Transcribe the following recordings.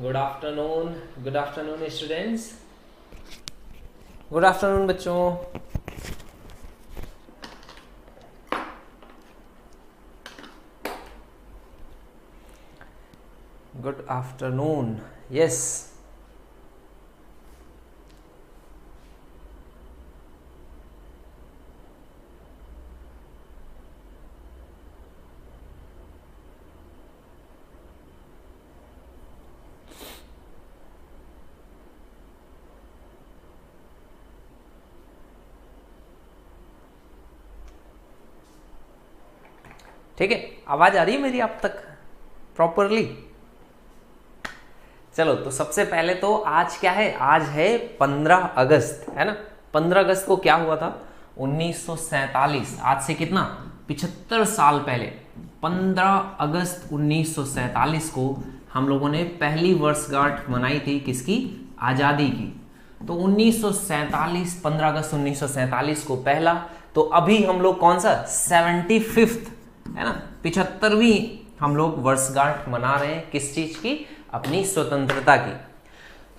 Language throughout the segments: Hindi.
Good afternoon students, good afternoon बच्चों। Good afternoon, yes. ठीक है, आवाज आ रही है मेरी आप तक प्रॉपरली? चलो, तो सबसे पहले तो आज क्या है, आज है 15 अगस्त, है ना। 15 अगस्त को क्या हुआ था? 1947। आज से कितना, 75 साल पहले 15 अगस्त 1947 को हम लोगों ने पहली वर्षगांठ मनाई थी। किसकी? आजादी की। तो 1947, 15 अगस्त 1947 को पहला। तो अभी हम लोग कौन सा 75th, है ना, 75वीं हम लोग वर्षगांठ मना रहे हैं। किस चीज की? अपनी स्वतंत्रता की।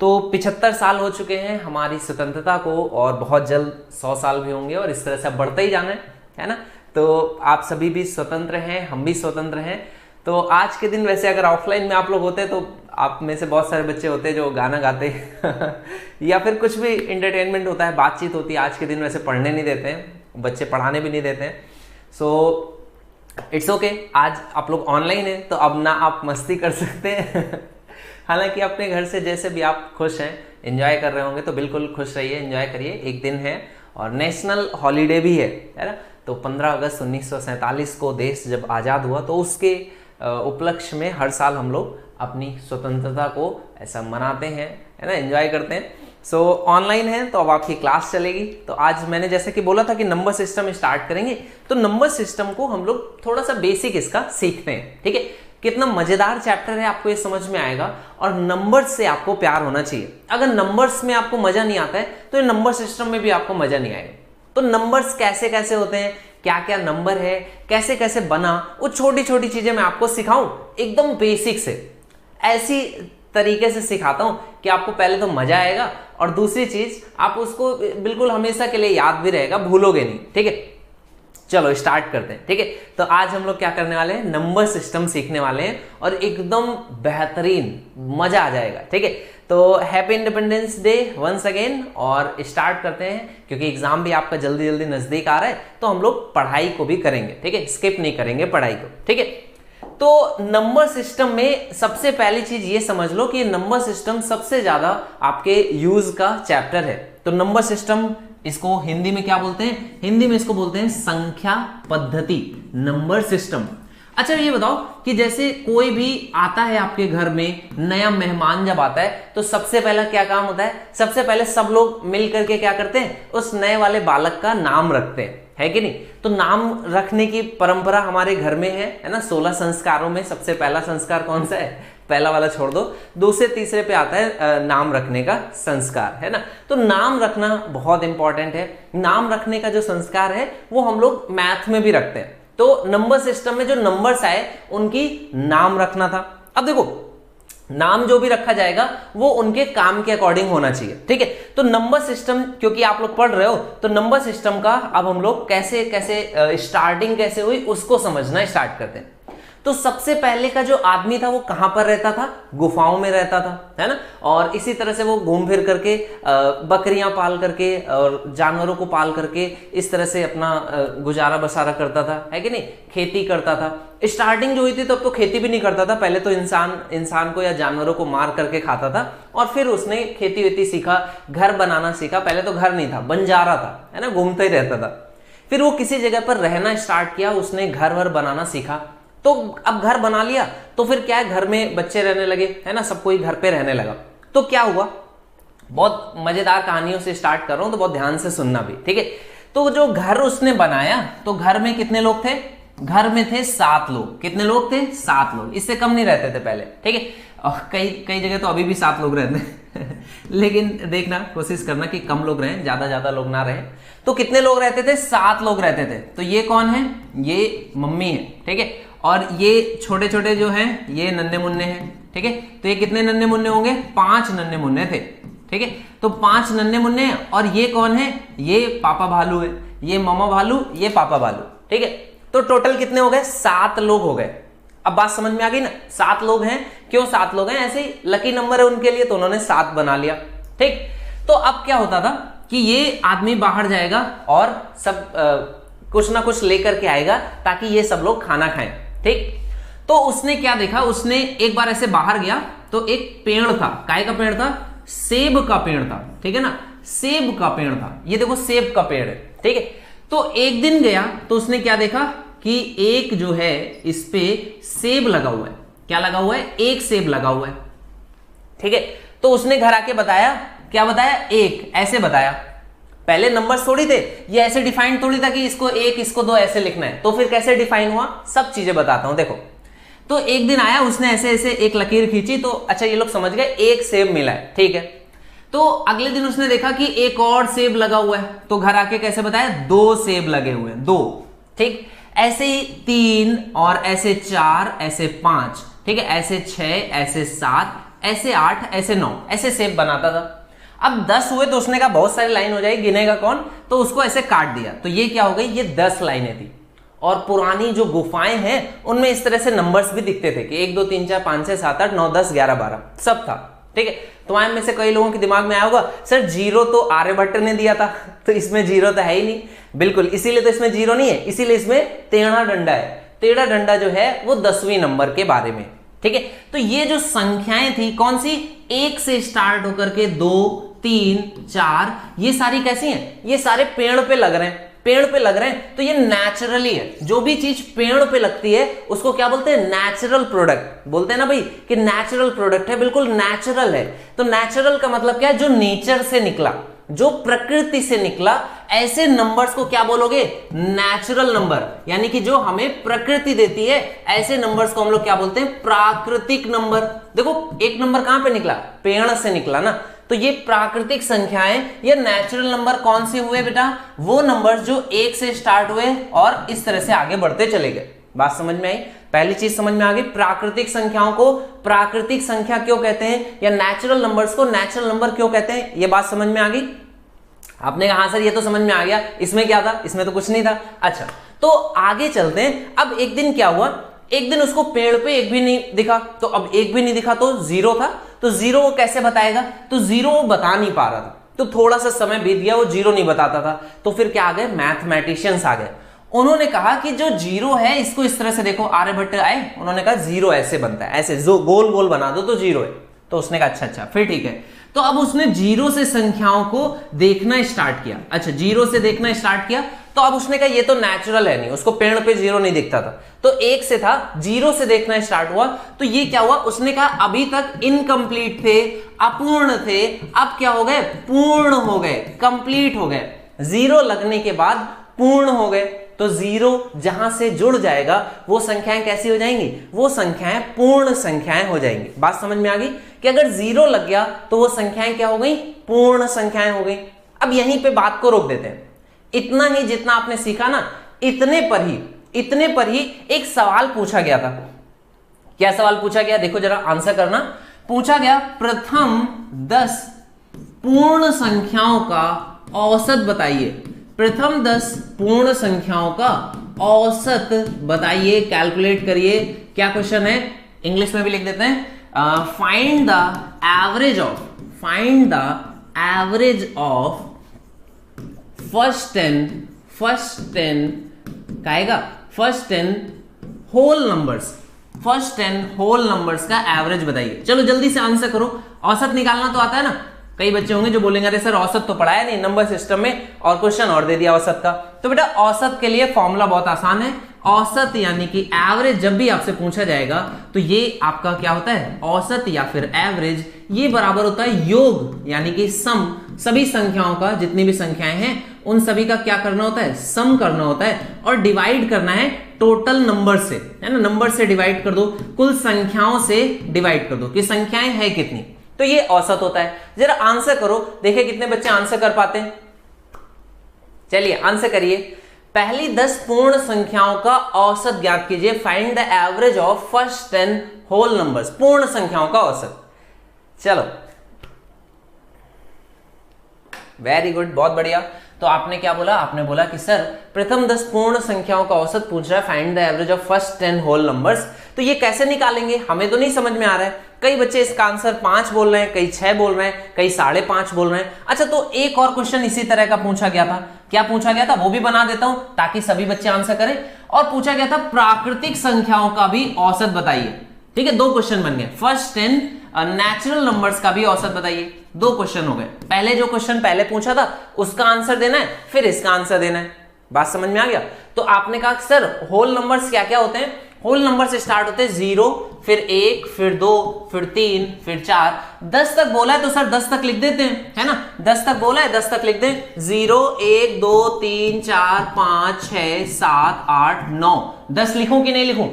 तो 75 साल हो चुके हैं हमारी स्वतंत्रता को, और बहुत जल्द 100 साल भी होंगे, और इस तरह से बढ़ते ही जाना है ना। तो आप सभी भी स्वतंत्र हैं, हम भी स्वतंत्र हैं। तो आज के दिन वैसे अगर ऑफलाइन में आप लोग होते तो आप में से बहुत सारे बच्चे होते जो गाना गाते या फिर कुछ भी इंटरटेनमेंट होता है, बातचीत होती है। आज के दिन वैसे पढ़ने नहीं देते हैं बच्चे, पढ़ाने भी नहीं देते हैं। सो इट्स ओके, आज आप लोग ऑनलाइन हैं तो अब ना आप मस्ती कर सकते हैं हालांकि अपने घर से जैसे भी आप खुश हैं, एंजॉय कर रहे होंगे, तो बिल्कुल खुश रहिए, एंजॉय करिए। एक दिन है और नेशनल हॉलीडे भी है ना। तो 15 अगस्त 1947 को देश जब आज़ाद हुआ, तो उसके उपलक्ष्य में हर साल हम लोग अपनी स्वतंत्रता को ऐसा मनाते हैं, है ना, एंजॉय करते हैं। सो ऑनलाइन है तो अब आपकी क्लास चलेगी। तो आज मैंने जैसे कि बोला था कि नंबर सिस्टम स्टार्ट करेंगे, तो नंबर सिस्टम को हम लोग थोड़ा सा बेसिक इसका सीखते हैं। ठीक है, कितना मजेदार चैप्टर है, आपको ये समझ में आएगा। और नंबर्स से आपको प्यार होना चाहिए। अगर नंबर्स में आपको मजा नहीं आता है तो ये नंबर सिस्टम में भी आपको मजा नहीं आएगा। तो नंबर्स कैसे कैसे होते हैं, क्या क्या नंबर है, कैसे कैसे बना, वो छोटी छोटी चीजें मैं आपको सिखाऊं एकदम बेसिक से, ऐसी तरीके से सिखाता हूं कि आपको पहले तो मजा आएगा, और दूसरी चीज आप उसको बिल्कुल हमेशा के लिए याद भी रहेगा, भूलोगे नहीं। ठीक है, चलो स्टार्ट करते हैं। ठीक है, तो आज हम लोग क्या करने वाले हैं, नंबर सिस्टम सीखने वाले हैं, और एकदम बेहतरीन मजा आ जाएगा। ठीक है, तो happy Independence Day once again, और स्टार्ट करते हैं क्योंकि एग्जाम भी आपका जल्दी जल्दी नजदीक आ रहा है, तो हम लोग पढ़ाई को भी करेंगे। ठीक है, स्किप नहीं करेंगे पढ़ाई को। ठीक है, तो नंबर सिस्टम में सबसे पहली चीज ये समझ लो कि नंबर सिस्टम सबसे ज्यादा आपके यूज का चैप्टर है। तो नंबर सिस्टम, इसको हिंदी में क्या बोलते हैं? हिंदी में इसको बोलते हैं संख्या पद्धति, नंबर सिस्टम। अच्छा ये बताओ कि जैसे कोई भी आता है आपके घर में, नया मेहमान जब आता है, तो सबसे पहला क्या काम होता है? सबसे पहले सब लोग मिल करके क्या करते हैं? उस नए वाले बालक का नाम रखते हैं, है कि नहीं? तो नाम रखने की परंपरा हमारे घर में है ना। 16 संस्कारों में सबसे पहला संस्कार कौन सा है? पहला वाला छोड़ दो, दूसरे तीसरे पे आता है नाम रखने का संस्कार, है ना। तो नाम रखना बहुत इंपॉर्टेंट है। नाम रखने का जो संस्कार है वो हम लोग मैथ में भी रखते हैं। तो नंबर सिस्टम में जो नंबर्स आए उनकी नाम रखना था। अब देखो, नाम जो भी रखा जाएगा वो उनके काम के अकॉर्डिंग होना चाहिए। ठीक है, तो नंबर सिस्टम क्योंकि आप लोग पढ़ रहे हो, तो नंबर सिस्टम का अब हम लोग कैसे कैसे स्टार्टिंग कैसे हुई उसको समझना स्टार्ट करते हैं। तो सबसे पहले का जो आदमी था वो कहां पर रहता था? गुफाओं में रहता था, है ना। और इसी तरह से वो घूम फिर करके बकरियां पाल करके और जानवरों को पाल करके इस तरह से अपना गुजारा बसारा करता था, है कि नहीं, खेती करता था। स्टार्टिंग जो हुई थी तब तो खेती भी नहीं करता था, पहले तो इंसान को या जानवरों को मार करके खाता था, और फिर उसने खेती वेती सीखा, घर बनाना सीखा। पहले तो घर नहीं था, बंजारा था, है ना, घूमता ही रहता था। फिर वो किसी जगह पर रहना स्टार्ट किया, उसने घर वर बनाना सीखा। तो अब घर बना लिया तो फिर क्या है, घर में बच्चे रहने लगे, है ना, सब कोई घर पे रहने लगा। तो क्या हुआ, बहुत मजेदार कहानियों से स्टार्ट कर रहा हूं, तो बहुत ध्यान से सुनना भी। ठीक है, तो जो घर उसने बनाया, तो घर में कितने लोग थे? घर में थे 7 लोग। कितने लोग थे? 7 लोग, इससे कम नहीं रहते थे पहले। ठीक है, और कई जगह तो अभी भी 7 लोग रहते हैं लेकिन देखना, कोशिश करना कि कम लोग रहें, ज्यादा लोग ना रहें। तो कितने लोग रहते थे? 7 लोग रहते थे। तो ये कौन है? ये मम्मी है। ठीक है, और ये छोटे छोटे जो हैं ये नन्हे मुन्ने हैं, ठीक है। तो ये कितने नन्हे मुन्ने होंगे? 5 नन्हे मुन्ने थे, ठीक है। तो 5 नन्हे मुन्ने हैं और ये कौन है? ये पापा भालू है, ये मामा भालू, ये पापा भालू, ठीक है। तो टोटल कितने हो गए? 7 लोग हो गए। अब बात समझ में आ गई ना? 7 लोग हैं। क्यों 7 लोग हैं? ऐसे ही लकी नंबर है उनके लिए, तो उन्होंने 7 बना लिया, ठीक। तो अब क्या होता था कि ये आदमी बाहर जाएगा और सब कुछ ना कुछ लेकर के आएगा ताकि ये सब लोग खाना खाएं, ठीक। तो उसने क्या देखा? उसने एक बार ऐसे बाहर गया तो एक पेड़ था। काय का पेड़ था? सेब का पेड़ था, ठीक है ना। सेब का पेड़ था, ये देखो सेब का पेड़ है, ठीक है। तो एक दिन गया तो उसने क्या देखा कि एक जो है इस पे सेब लगा हुआ है। क्या लगा हुआ है? एक सेब लगा हुआ है, ठीक है। तो उसने घर आके बताया, क्या बताया? एक, ऐसे बताया। पहले नंबर्स थोड़ी थे, ये ऐसे डिफाइन थोड़ी था कि इसको 1 इसको 2 ऐसे लिखना है। तो फिर कैसे डिफाइन हुआ? सब चीजें बताता हूं, देखो। तो एक दिन आया, उसने ऐसे ऐसे एक लकीर खींची, तो अच्छा ये लोग समझ गए एक सेब मिला है, ठीक है। तो अगले दिन उसने देखा कि एक और सेब लगा हुआ है, तो घर आके कैसे बताया? 2 सेब लगे हुए हैं, 2, ठीक। ऐसे ही 3 और ऐसे 4, ऐसे 5, ठीक है, ऐसे 6, ऐसे 7, ऐसे 8, ऐसे 9, ऐसे सेब बनाता था। अब 10 हुए तो उसने कहा बहुत सारी लाइन हो जाएगी, गिनेगा कौन? तो उसको ऐसे काट दिया, तो ये क्या हो गई? ये 10 लाइनें थी। और पुरानी जो गुफाएं हैं उनमें इस तरह से नंबर्स भी दिखते थे कि 1 2 3 4 5 6 7 8 9 10 11 12 सब था, ठीक है। तुम्हारे में से कई लोगों के दिमाग में आया होगा सर जीरो तो आर्यभट्ट ने दिया था, तो इसमें जीरो तो है ही नहीं। बिल्कुल, इसीलिए तो इसमें जीरो नहीं है, इसीलिए इसमें टेढ़ा डंडा है। टेढ़ा डंडा जो है वो 10वीं नंबर के बारे में, ठीक है। तो ये जो संख्याएं थी कौन सी? 1 से स्टार्ट होकर के 2 3 4, ये सारी कैसी हैं? ये सारे पेड़ पे लग रहे हैं, पेड़ पे लग रहे हैं, तो ये नेचुरली है। जो भी चीज पेड़ पे लगती है उसको क्या बोलते हैं? नेचुरल प्रोडक्ट बोलते हैं ना भाई, कि नेचुरल प्रोडक्ट है, बिल्कुल नेचुरल है। तो नेचुरल का मतलब क्या है? जो नेचर से निकला, जो प्रकृति से निकला, ऐसे नंबर्स को क्या बोलोगे? Natural number. यानी कि जो हमें प्रकृति देती है, ऐसे नंबर्स को हम लोग क्या बोलते हैं? प्राकृतिक नंबर। देखो एक नंबर कहां पे निकला? पेड़ से निकला ना। तो ये प्राकृतिक संख्याएं, ये नेचुरल नंबर कौन से हुए बेटा? वो नंबर्स जो 1 से स्टार्ट हुए और इस तरह से आगे बढ़ते चले गए। बात समझ में आई? पहली चीज समझ में आ गई, प्राकृतिक संख्याओं को प्राकृतिक संख्या क्यों कहते हैं, या नेचुरल नंबर्स को नेचुरल नंबर क्यों कहते हैं। ये बात समझ में आ गई? आपने कहा हाँ सर ये तो समझ में आ गया, इसमें क्या था? इसमें तो कुछ नहीं था। अच्छा तो आगे चलते हैं। अब एक दिन क्या हुआ? एक दिन उसको पेड़ पे एक भी नहीं दिखा, तो अब एक भी नहीं दिखा तो 0 था, तो 0 वो कैसे बताएगा? तो 0 वो बता नहीं पा रहा था, तो थोड़ा सा समय बीत गया, वो 0 नहीं बताता था। तो फिर क्या आ गए? मैथमेटिशियंस आ गए। उन्होंने कहा कि जो 0 है इसको इस तरह से देखो। आर्यभट्ट आए, उन्होंने कहा 0 ऐसे बनता है, ऐसे जो गोल गोल बना दो तो 0 है। तो उसने कहा अच्छा फिर ठीक है। तो अब उसने 0 से संख्याओं को देखना स्टार्ट किया। अच्छा 0 से देखना स्टार्ट किया, तो अब उसने कहा ये तो नेचुरल है नहीं, उसको पेड़ पे 0 नहीं दिखता था, तो 1 से था, 0 से देखना स्टार्ट हुआ, तो ये क्या हुआ? उसने कहा अभी तक इनकम्प्लीट थे, अपूर्ण थे, अब क्या हो गए? पूर्ण हो गए, कंप्लीट हो गए। 0 लगने के बाद पूर्ण हो गए। तो 0 जहां से जुड़ जाएगा वो संख्याएं कैसी हो जाएंगी? वो संख्याएं पूर्ण संख्याएं हो जाएंगी। बात समझ में आ गई कि अगर 0 लग गया तो वो संख्याएं क्या हो गई? पूर्ण संख्याएं हो गई। अब यहीं पे बात को रोक देते हैं। इतना ही जितना आपने सीखा ना, इतने पर ही एक सवाल पूछा गया था। क्या सवाल पूछा गया? देखो जरा आंसर करना। पूछा गया प्रथम 10 पूर्ण संख्याओं का औसत बताइए। प्रथम 10 पूर्ण संख्याओं का औसत बताइए, कैलकुलेट करिए। क्या क्वेश्चन है? इंग्लिश में भी लिख देते हैं, find the average of first 10 whole numbers का एवरेज बताइए। चलो जल्दी से आंसर करो। औसत निकालना तो आता है ना? कई बच्चे होंगे जो बोलेंगे अरे सर औसत तो पढ़ाया नहीं नंबर सिस्टम में, और क्वेश्चन और दे दिया औसत का। तो बेटा औसत के लिए फॉर्मूला बहुत आसान है। औसत यानी कि एवरेज जब भी आपसे पूछा जाएगा तो ये आपका क्या होता है? औसत या फिर एवरेज, ये बराबर होता है योग, यानी कि सम। सभी संख्याओं का, जितनी भी संख्याएं हैं उन सभी का क्या करना होता है? सम करना होता है, और डिवाइड करना है टोटल नंबर से, है ना? नंबर से डिवाइड कर दो, कुल संख्याओं से डिवाइड कर दो कि संख्याएं हैं कितनी, तो ये औसत होता है। जरा आंसर करो, देखिए कितने बच्चे आंसर कर पाते हैं। चलिए आंसर करिए। पहली 10 पूर्ण संख्याओं का औसत ज्ञात कीजिए। Find the average of first 10 whole numbers, पूर्ण संख्याओं का औसत। चलो वेरी गुड, बहुत बढ़िया। तो आपने क्या बोला, आपने बोला कि सर प्रथम 10 पूर्ण संख्याओं का औसत पूछ रहा है, find the average of first 10 whole numbers. तो ये कैसे निकालेंगे, हमें तो नहीं समझ में आ रहा है। कई बच्चे इसका आंसर 5 बोल रहे हैं, कई 6 बोल रहे हैं, कई 5.5 बोल रहे हैं। अच्छा, तो एक और क्वेश्चन इसी तरह का पूछा गया था। क्या पूछा गया था वो भी बना देता हूं ताकि सभी बच्चे आंसर करें। और पूछा गया था प्राकृतिक संख्याओं का भी औसत बताइए। ठीक है, 2 क्वेश्चन बन गए। फर्स्ट 10 नेचुरल नंबर्स का भी औसत बताइए। 2 क्वेश्चन हो गए। पहले जो क्वेश्चन पहले पूछा था उसका आंसर देना है, फिर इसका आंसर देना है। बात समझ में आ गया। तो आपने कहा सर होल नंबर्स क्या क्या होते हैं। होल नंबर से स्टार्ट होते हैं 0, फिर 1, फिर 2, फिर 3, फिर 4। 10 तक बोला है तो सर 10 तक लिख देते हैं, है ना। 10 तक बोला है 10 तक लिख दें। 0, 1, 2, 3, 4, 5, 6, 7, 8, 9। 10 लिखूं कि नहीं लिखूं?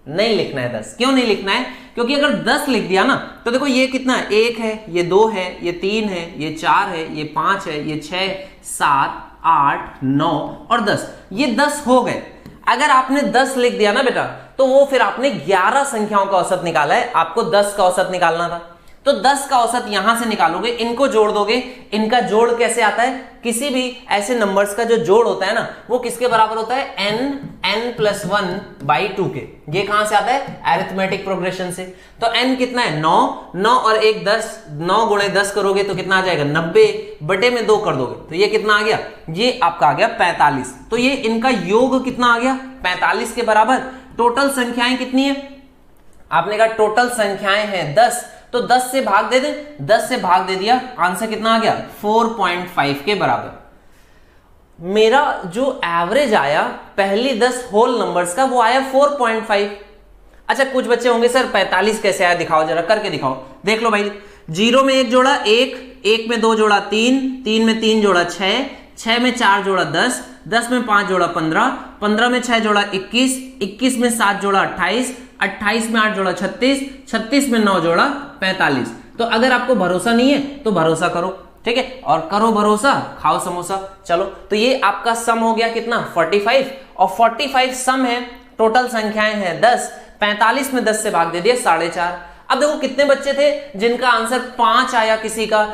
नहीं लिखना है 10। क्यों नहीं लिखना है? क्योंकि अगर 10 लिख दिया ना तो देखो ये कितना है, 1 है, ये 2 है, ये 3 है, ये 4 है, ये 5 है, ये 6, 7, 8, 9 और 10। ये 10 हो गए। अगर आपने 10 लिख दिया ना बेटा तो वो फिर आपने 11 संख्याओं का औसत निकाला है, आपको 10 का औसत निकालना था। तो 10 का औसत यहां से निकालोगे, इनको जोड़ दोगे। इनका जोड़ कैसे आता है? किसी भी ऐसे नंबर्स का जो जोड़ होता है ना वो किसके बराबर होता है? n+1/2 के। ये कहां से आता है? अरिथमेटिक प्रोग्रेशन से। तो n कितना है? 9। 9 और 1 10, 9 गुणे 10 करोगे तो कितना आ जाएगा? 90 बटे में 2 कर दोगे तो ये कितना आ गया? ये आपका आ गया 45। तो ये इनका योग कितना आ गया? 45 के बराबर। टोटल संख्याएं कितनी है? आपने कहा टोटल संख्याएं हैं 10, तो 10 से भाग दे दें। 10 से भाग दे दिया, आंसर कितना आ गया? 4.5 के बराबर। मेरा जो एवरेज आया पहली 10 होल नंबर्स का वो आया 4.5। अच्छा, कुछ बच्चे होंगे सर 45 कैसे आया, दिखाओ जरा, करके दिखाओ। देख लो भाई, 0 में 1 जोड़ा 1, 1 में 2 जोड़ा 3, 3 में 3 जोड़ा 6, 6 में 4 जोड़ा 10, 10 में 5 जोड़ा 15, 15 में 6 जोड़ा 21, 21 में 7 जोड़ा 28, 28 में 8 जोड़ा 36, 36 में 9 जोड़ा 45। तो अगर आपको भरोसा नहीं है तो भरोसा करो, ठीक है, और करो भरोसा खाओ समोसा। चलो, तो ये आपका सम हो गया कितना? 45। और 45 सम है, टोटल संख्याएं हैं 10। 45 में 10 से भाग दे दिया 4.5। अब देखो कितने बच्चे थे जिनका आंसर 5 आया, किसी का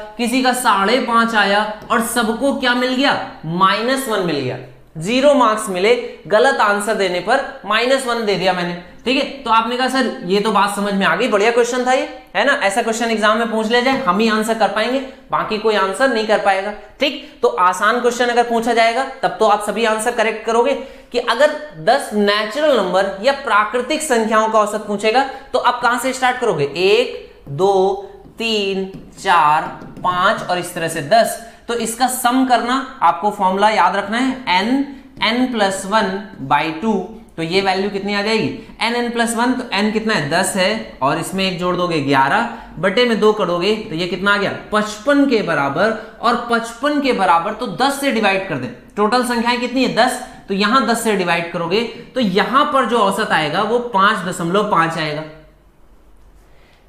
5.5 आया, और सबको क्या मिल गया? -1 मिल गया। 0 मार्क्स मिले गलत आंसर देने पर, -1 दे दिया मैंने। ठीक है, तो आपने कहा सर ये तो बात समझ में आ गई, बढ़िया क्वेश्चन था ये, है ना। ऐसा क्वेश्चन एग्जाम में पूछ लिया जाए, हम ही आंसर कर पाएंगे, बाकी कोई आंसर नहीं कर पाएगा। ठीक, तो आसान क्वेश्चन अगर पूछा जाएगा तब तो आप सभी आंसर करेक्ट करोगे। कि अगर 10 नेचुरल नंबर या प्राकृतिक संख्याओं का औसत पूछेगा तो आप कहां से स्टार्ट करोगे? 1, 2, 3, 4, 5 और इस तरह से 10। तो इसका सम करना, आपको फॉर्मूला याद रखना है, n+1/2। तो ये वैल्यू कितनी आ जाएगी? n+1, तो n कितना है? 10 है, और इसमें 1 जोड़ दोगे 11 बटे में 2 करोगे तो ये कितना आ गया? 55 के बराबर। और 55 के बराबर तो 10 से डिवाइड कर दें। टोटल संख्याएं कितनी है? 10। तो यहां 10 से डिवाइड करोगे तो यहां पर जो औसत आएगा वो 5.5 आएगा।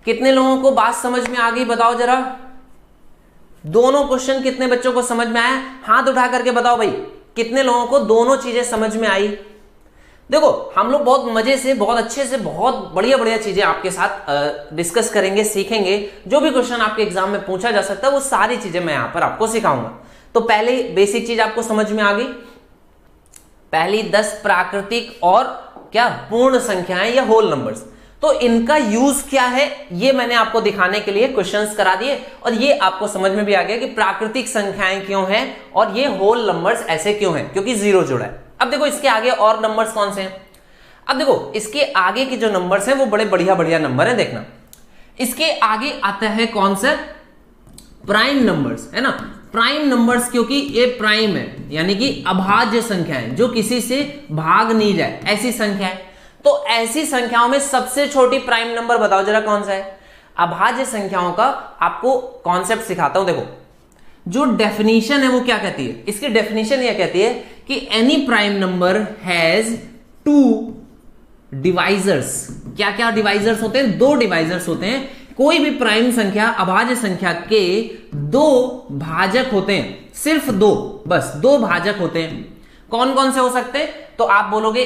कितने लोगों को बात समझ में आ गई बताओ जरा? दोनों क्वेश्चन कितने बच्चों को समझ में आया? हाथ उठा करके बताओ भाई, कितने लोगों को दोनों चीजें समझ में आई? देखो हम लोग बहुत मजे से, बहुत अच्छे से, बहुत बढ़िया बढ़िया चीजें आपके साथ डिस्कस करेंगे, सीखेंगे। जो भी क्वेश्चन आपके एग्जाम में पूछा जा सकता है वो सारी चीजें मैं यहां पर आपको सिखाऊंगा। तो पहले बेसिक चीज आपको समझ में आ गई। पहली 10 प्राकृतिक और क्या पूर्ण संख्याएं या होल नंबर्स, तो इनका यूज क्या है ये मैंने आपको दिखाने के लिए क्वेश्चंस करा दिए, और ये आपको समझ में भी आ गया कि प्राकृतिक संख्याएं क्यों हैं और ये होल नंबर्स ऐसे क्यों हैं, क्योंकि 0 जुड़ा है। अब देखो इसके आगे और नंबर्स कौन से हैं। अब देखो इसके आगे के जो नंबर्स हैं वो बड़े बढ़िया बढ़िया नंबर हैं। देखना, इसके आगे आता है कौन सा? प्राइम नंबर्स, है ना। प्राइम नंबर्स, क्योंकि ये प्राइम है, यानी कि अभाज्य संख्याएं जो किसी से भाग नहीं जाए, ऐसी संख्याएं। तो ऐसी संख्याओं में सबसे छोटी प्राइम नंबर बताओ जरा कौन सा है? अभाज्य संख्याओं का आपको कॉन्सेप्ट सिखाता हूं। देखो जो डेफिनेशन है वो क्या कहती है? इसकी डेफिनेशन यह कहती है कि any prime number has 2 divisors. क्या क्या डिवाइजर्स होते हैं? 2 डिवाइजर्स होते हैं। कोई भी प्राइम संख्या अभाज्य संख्या के 2 भाजक होते हैं, सिर्फ 2, बस 2 भाजक होते हैं। कौन कौन से हो सकते हैं? तो आप बोलोगे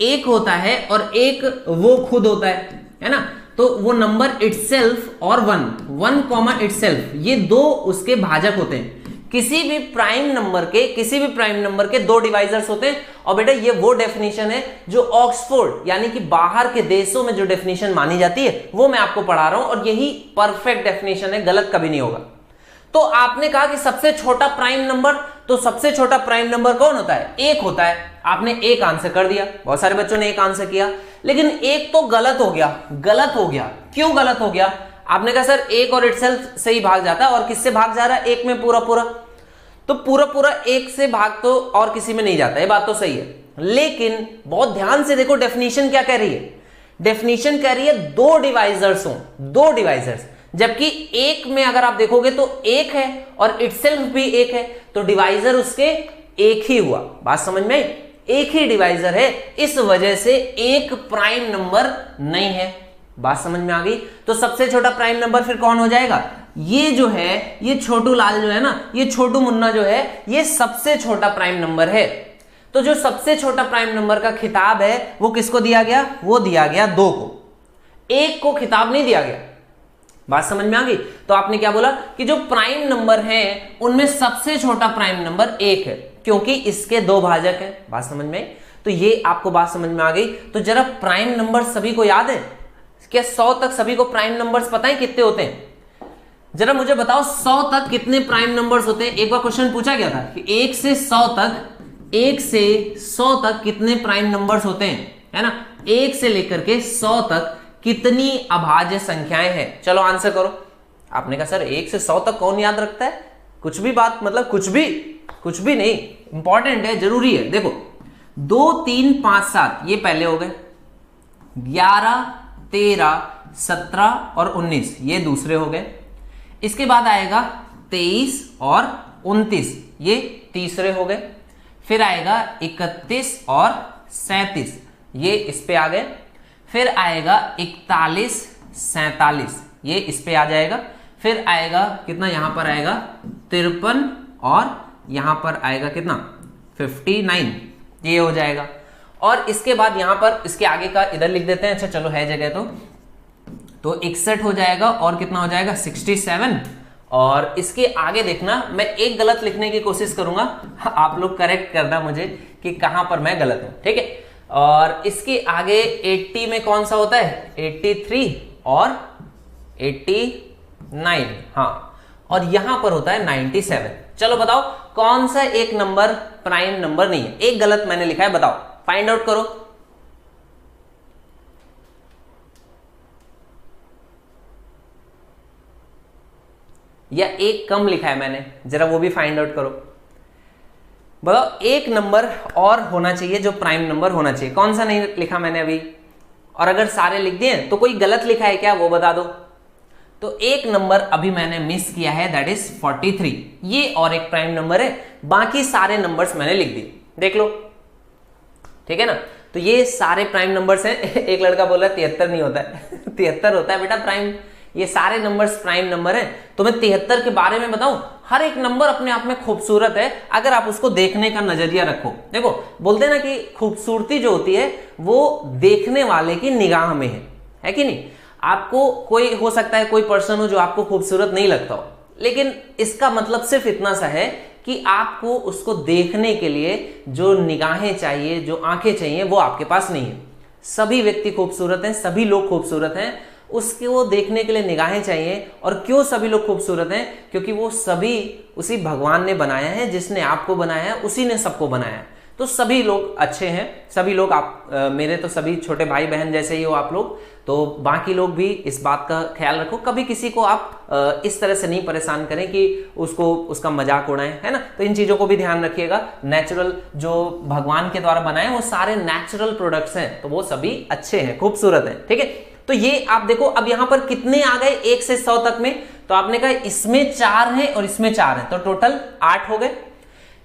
एक होता है और एक वो खुद होता है ना? तो वो नंबर इटसेल्फ और वन कॉमा इटसेल्फ, ये दो उसके भाजक होते हैं। किसी भी प्राइम नंबर के दो डिवाइजर्स होते हैं। और बेटा ये वो डेफिनेशन है जो ऑक्सफोर्ड यानी कि बाहर के देशों में जो डेफिनेशन मानी जाती है वो मैं आपको पढ़ा रहा हूं, और यही परफेक्ट डेफिनेशन है, गलत कभी नहीं होगा। तो आपने कहा कि सबसे छोटा प्राइम नंबर, तो सबसे छोटा प्राइम नंबर कौन होता है? एक होता है। आपने एक आंसर कर दिया, बहुत सारे बच्चों ने एक आंसर किया, लेकिन एक तो गलत हो गया। क्यों गलत हो गया? आपने कहा सर एक और इटसेल्फ से ही भाग जाता है, और किससे भाग जा रहा है? एक में पूरा, तो पूरा एक से भाग तो और किसी में नहीं जाता, ये बात तो सही है। लेकिन बहुत ध्यान से देखो डेफिनेशन क्या कह रही है। डेफिनेशन कह रही है दो डिवाइजर्स हों, दो डिवाइजर्स, जबकि एक में अगर आप देखोगे तो एक है और इटसेल्फ भी एक है, तो डिवाइजर उसके एक ही हुआ। बात समझ में? एक ही डिवाइजर है, इस वजह से एक प्राइम नंबर नहीं है। बात समझ में आ गई? तो सबसे छोटा प्राइम नंबर फिर कौन हो जाएगा? ये जो है, ये छोटू लाल जो है ना, ये छोटू मुन्ना जो है, ये सबसे छोटा प्राइम नंबर है। तो जो सबसे छोटा प्राइम नंबर का खिताब है वो किसको दिया गया? वो दिया गया दो को, एक को खिताब नहीं दिया गया। बात समझ में आ गई? तो आपने क्या बोला कि जो प्राइम नंबर हैं उनमें सबसे छोटा प्राइम नंबर एक है, क्योंकि इसके दो भाजक हैं। बात समझ में? तो ये आपको बात समझ में आ गई। तो जरा प्राइम नंबर सभी को याद है क्या? 100 तक सभी को प्राइम नंबर्स पता है कितने होते हैं? जरा मुझे बताओ 100 तक कितने प्राइम नंबर्स होते हैं? एक बार क्वेश्चन पूछा गया था कि 1 से 100 तक कितने प्राइम नंबर्स होते हैं, है ना? 1 से लेकर के 100 तक कितनी अभाज्य संख्याएं हैं? चलो आंसर करो। आपने कहा सर 1 से 100 तक कौन याद रखता है? कुछ भी बात, मतलब कुछ भी नहीं, इंपॉर्टेंट है, जरूरी है। देखो 2 3 5 7 ये पहले हो गए, 11 13 17 और 19 ये दूसरे हो गए। इसके बाद आएगा 23 और 29 ये तीसरे हो गए। फिर आएगा 31 और 37 ये इस पे आ गए। फिर आएगा 41 47 ये इस पे आ जाएगा। फिर आएगा कितना? यहां पर आएगा 53 और यहां पर आएगा कितना? 59 ये हो जाएगा। और इसके बाद यहां पर इसके आगे का इधर लिख देते हैं। अच्छा चलो है जगह तो 61 हो जाएगा और कितना हो जाएगा? 67। और इसके आगे देखना, मैं एक गलत लिखने की कोशिश करूंगा, आप लोग करेक्ट करना मुझे कि कहां पर मैं गलत हूं, ठीक है? और इसके आगे 80 में कौन सा होता है? 83 और 89, हाँ, और यहां पर होता है 97। चलो बताओ कौन सा एक नंबर प्राइम नंबर नहीं है? एक गलत मैंने लिखा है, बताओ, फाइंड आउट करो। या एक कम लिखा है मैंने, जरा वो भी फाइंड आउट करो। बताओ एक नंबर और होना चाहिए जो प्राइम नंबर होना चाहिए, कौन सा नहीं लिखा मैंने अभी? और अगर सारे लिख दिए तो कोई गलत लिखा है क्या, वो बता दो। तो एक नंबर अभी मैंने मिस किया है, दैट इज 43। ये और एक प्राइम नंबर है, बाकी सारे नंबर्स मैंने लिख दिए, देख लो, ठीक है ना? तो ये सारे प्राइम नंबर्स हैं। एक लड़का बोल रहा है 73 नहीं होता है। 73 होता है बेटा प्राइम, ये सारे नंबर्स प्राइम नंबर हैं। तो मैं 73 के बारे में बताऊं, हर एक नंबर अपने आप में खूबसूरत है अगर आप उसको देखने का नजरिया रखो। देखो बोलते हैं ना कि खूबसूरती जो होती है वो देखने वाले की निगाह में है कि नहीं? आपको कोई हो सकता है, कोई पर्सन हो जो आपको खूबसूरत नहीं लगता हो, लेकिन इसका मतलब सिर्फ इतना सा है कि आपको उसको देखने के लिए जो निगाहें चाहिए, जो आंखें चाहिए, वो आपके पास नहीं है। सभी व्यक्ति खूबसूरत हैं, सभी लोग खूबसूरत हैं, उसके वो देखने के लिए निगाहें चाहिए। और क्यों सभी लोग खूबसूरत हैं? क्योंकि वो सभी उसी भगवान ने बनाया है, जिसने आपको बनाया है उसी ने सबको बनाया है। तो सभी लोग अच्छे हैं, सभी लोग आप मेरे तो सभी छोटे भाई बहन जैसे ही हो आप लोग, तो बाकी लोग भी इस बात का ख्याल रखो, कभी किसी को आप इस तरह से नहीं परेशान करें कि उसको उसका मजाक उड़ाएं, है ना? तो इन चीजों को भी ध्यान रखिएगा। नेचुरल जो भगवान के द्वारा बनाए वो सारे नेचुरल प्रोडक्ट्स हैं, तो वो सभी अच्छे हैं, खूबसूरत हैं, ठीक है? तो ये आप देखो अब यहां पर कितने आ गए 1 से 100 तक में, तो आपने कहा इसमें 4 हैं और इसमें 4 हैं, तो टोटल 8 हो गए।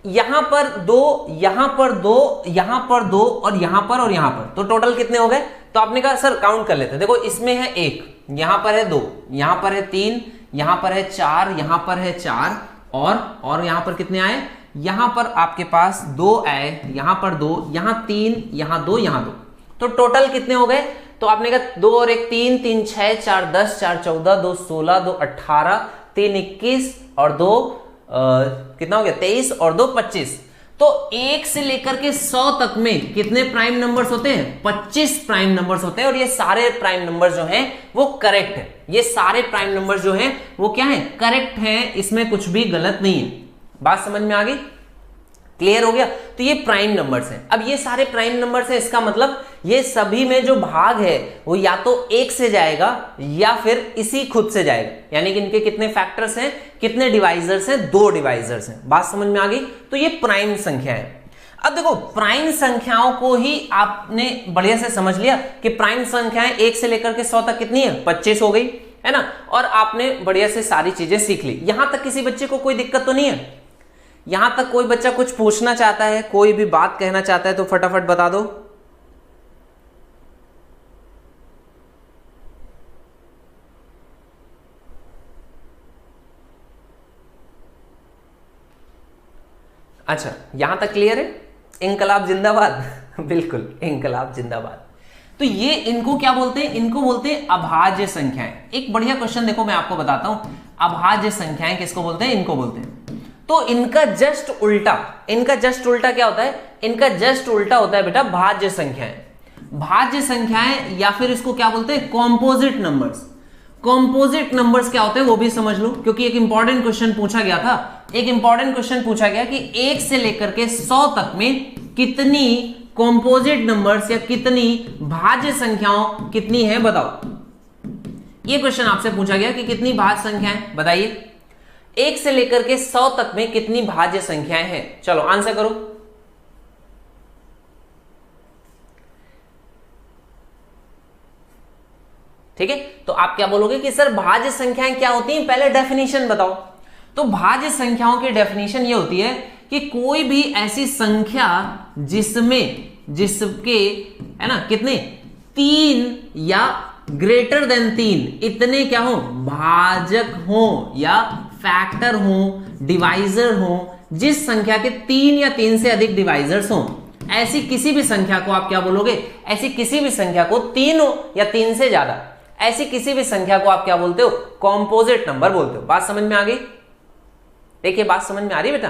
यहां पर 2, यहां पर 2, यहां पर 2 और यहां पर, तो टोटल कितने हो गए? तो आपने कहा सर काउंट कर लेते हैं। देखो इसमें है 1, यहां पर है 2, यहां पर है 3, यहां पर है 4, यहां पर है 4 और यहां पर कितने आए? यहां पर आपके पास 2 आए, यहां पर 2, यहां 3, यहां 2, यहां 2, तो टोटल कितने हो गए? तो आपने कहा 2 और 1 3, 3 6, 4 10, 4 14, 2 16, 2 18, 3 21 और 2 कितना हो गया 23 और 2 25। तो 1 से लेकर के 100 तक में कितने प्राइम नंबर्स होते हैं? 25 प्राइम नंबर्स होते हैं। और ये सारे प्राइम नंबर जो हैं वो करेक्ट है। ये सारे प्राइम नंबर जो हैं वो क्या है? करेक्ट है, इसमें कुछ भी गलत नहीं है। बात समझ में आ गई? क्लियर हो गया? तो ये प्राइम नंबर्स हैं। अब ये सारे प्राइम नंबर्स हैं, इसका मतलब ये सभी में जो भाग है वो या तो 1 से जाएगा या फिर इसी खुद से जाएगा। यानी कि इनके कितने फैक्टर्स हैं, कितने डिवाइजर्स हैं? 2 डिवाइजर्स हैं। बात समझ में आ गई? तो ये प्राइम संख्या है। अब देखो प्राइम संख्याओं को ही आपने बढ़िया से समझ लिया कि प्राइम संख्याएं 1 से लेकर के 100 तक कितनी है? 25 हो गई, है ना। और आपने बढ़िया से सारी चीजें सीख ली। यहां तक किसी बच्चे को कोई दिक्कत तो नहीं है? यहां तक कोई बच्चा कुछ पूछना चाहता है, कोई भी बात कहना चाहता है तो फटाफट बता दो। अच्छा, यहां तक क्लियर है? इंकलाब जिंदाबाद। बिल्कुल, इंकलाब जिंदाबाद। तो ये इनको क्या बोलते हैं? इनको बोलते हैं अभाज्य संख्याएं। एक बढ़िया क्वेश्चन देखो, मैं आपको बताता हूं। अभाज्य संख्याएं किसको बोलते हैं? इनको बोलते हैं। तो इनका जस्ट उल्टा, इनका जस्ट उल्टा क्या होता है? इनका जस्ट उल्टा होता है बेटा भाज्य संख्याएं। भाज्य संख्याएं या फिर इसको क्या बोलते हैं? Composite numbers. कॉम्पोजिट नंबर्स क्या होते हैं वो भी समझ लो, क्योंकि एक इंपॉर्टेंट क्वेश्चन पूछा गया था। एक इंपॉर्टेंट क्वेश्चन पूछा गया कि 1 से लेकर के 100 तक में कितनी कॉम्पोजिट नंबर्स या कितनी भाज्य संख्याओं कितनी है बताओ। ये क्वेश्चन आपसे पूछा गया कि कितनी भाज्य संख्याएं बताइए। 1 से लेकर के 100 तक में कितनी भाज्य संख्याएं हैं? चलो आंसर करो। ठीक है, तो आप क्या बोलोगे कि सर भाज्य संख्याएं क्या होती हैं? पहले डेफिनेशन बताओ। तो भाज्य संख्याओं की डेफिनेशन ये होती है कि कोई भी ऐसी संख्या जिसके है ना कितने 3 या ग्रेटर देन 3 इतने क्या हो? भाजक हो या फैक्टर हो, डिवाइजर हो। जिस संख्या के 3 या 3 से अधिक डिवाइजर्स हो, ऐसी किसी भी संख्या को आप क्या बोलोगे? ऐसी किसी भी संख्या को 3 हो या 3 से ज्यादा, ऐसी किसी भी संख्या को आप क्या बोलते हो? कॉम्पोजिट नंबर बोलते हो। बात समझ में आ गई? देखिए बात समझ में आ रही बेटा?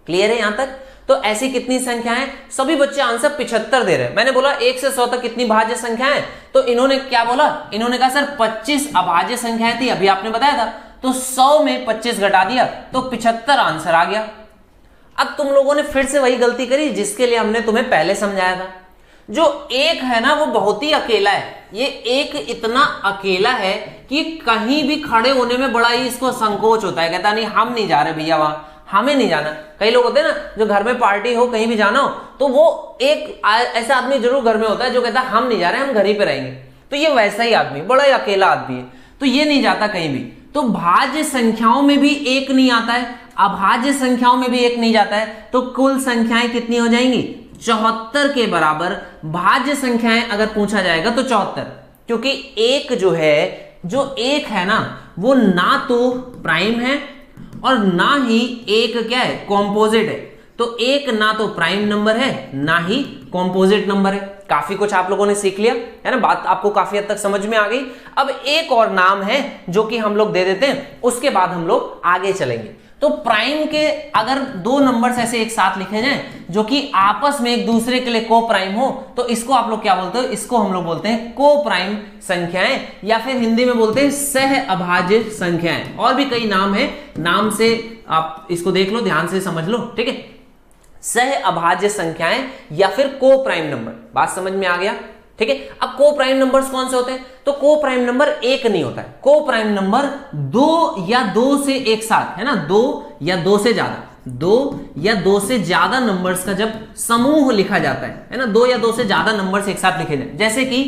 क्लियर है यहां तक? तो ऐसी कितनी संख्याएं? सभी बच्चे आंसर 75 दे रहे हैं। मैंने बोला 1 से 100 तक कितनी भाज्य संख्याएं, तो इन्होंने क्या बोला? इन्होंने कहा सर 25 अभाज्य संख्याएं थी, अभी आपने बताया था। तो 100 में 25 घटा दिया तो 75 आंसर आ गया। अब तुम लोगों ने फिर से वही गलती करी जिसके लिए हमने तुम्हें पहले समझाया था। जो 1 है ना वो बहुत ही अकेला है। ये 1 इतना अकेला है कि कहीं भी खड़े होने में बड़ा ही इसको संकोच होता है। कहता नहीं हम नहीं जा रहे भैया, वहां हमें नहीं जाना। कई लोग होते हैं ना जो घर में पार्टी हो, कहीं भी जाना हो, तो वो एक ऐसा आदमी जरूर घर में होता है जो कहता है हम नहीं जा रहे, हम घर ही पे रहेंगे। तो ये वैसा ही आदमी, बड़ा ही अकेला आदमी है, तो ये नहीं जाता कहीं भी। तो भाज्य संख्याओं में भी 1 नहीं आता है, अभाज्य संख्याओं में भी 1 नहीं जाता है। तो कुल संख्याएं कितनी हो जाएंगी? 74 के बराबर भाज्य संख्याएं अगर पूछा जाएगा तो 74। क्योंकि 1 जो है ना वो ना तो प्राइम है और ना ही एक क्या है? कॉम्पोजिट है। तो 1 ना तो प्राइम नंबर है ना ही कॉम्पोजिट नंबर है। काफी कुछ आप लोगों ने सीख लिया है ना, बात आपको काफी हद तक समझ में आ गई। अब एक और नाम है जो कि हम लोग दे देते हैं, उसके बाद हम लोग आगे चलेंगे। तो प्राइम के अगर 2 नंबर्स ऐसे एक साथ लिखे जाएं जो कि आपस में एक दूसरे के लिए को प्राइम हो, तो इसको आप लोग क्या बोलते हो? इसको हम लोग बोलते हैं को प्राइम संख्याएं, या फिर हिंदी में बोलते हैं सह अभाज्य संख्याएं। और भी कई नाम है, नाम से आप इसको देख लो, ध्यान से समझ लो। ठीक है, सह अभाज्य संख्याएं या फिर को प्राइम नंबर। बात समझ में आ गया? ठीक है, अब को प्राइम नंबर्स कौन से होते हैं? तो को प्राइम नंबर 1 नहीं होता है। को प्राइम नंबर 2 या 2 से एक साथ, है ना, 2 या 2 से ज्यादा, 2 या 2 से ज्यादा नंबर्स का जब समूह लिखा जाता है ना, 2 या 2 से ज्यादा नंबर्स एक साथ लिखे जाए, जैसे कि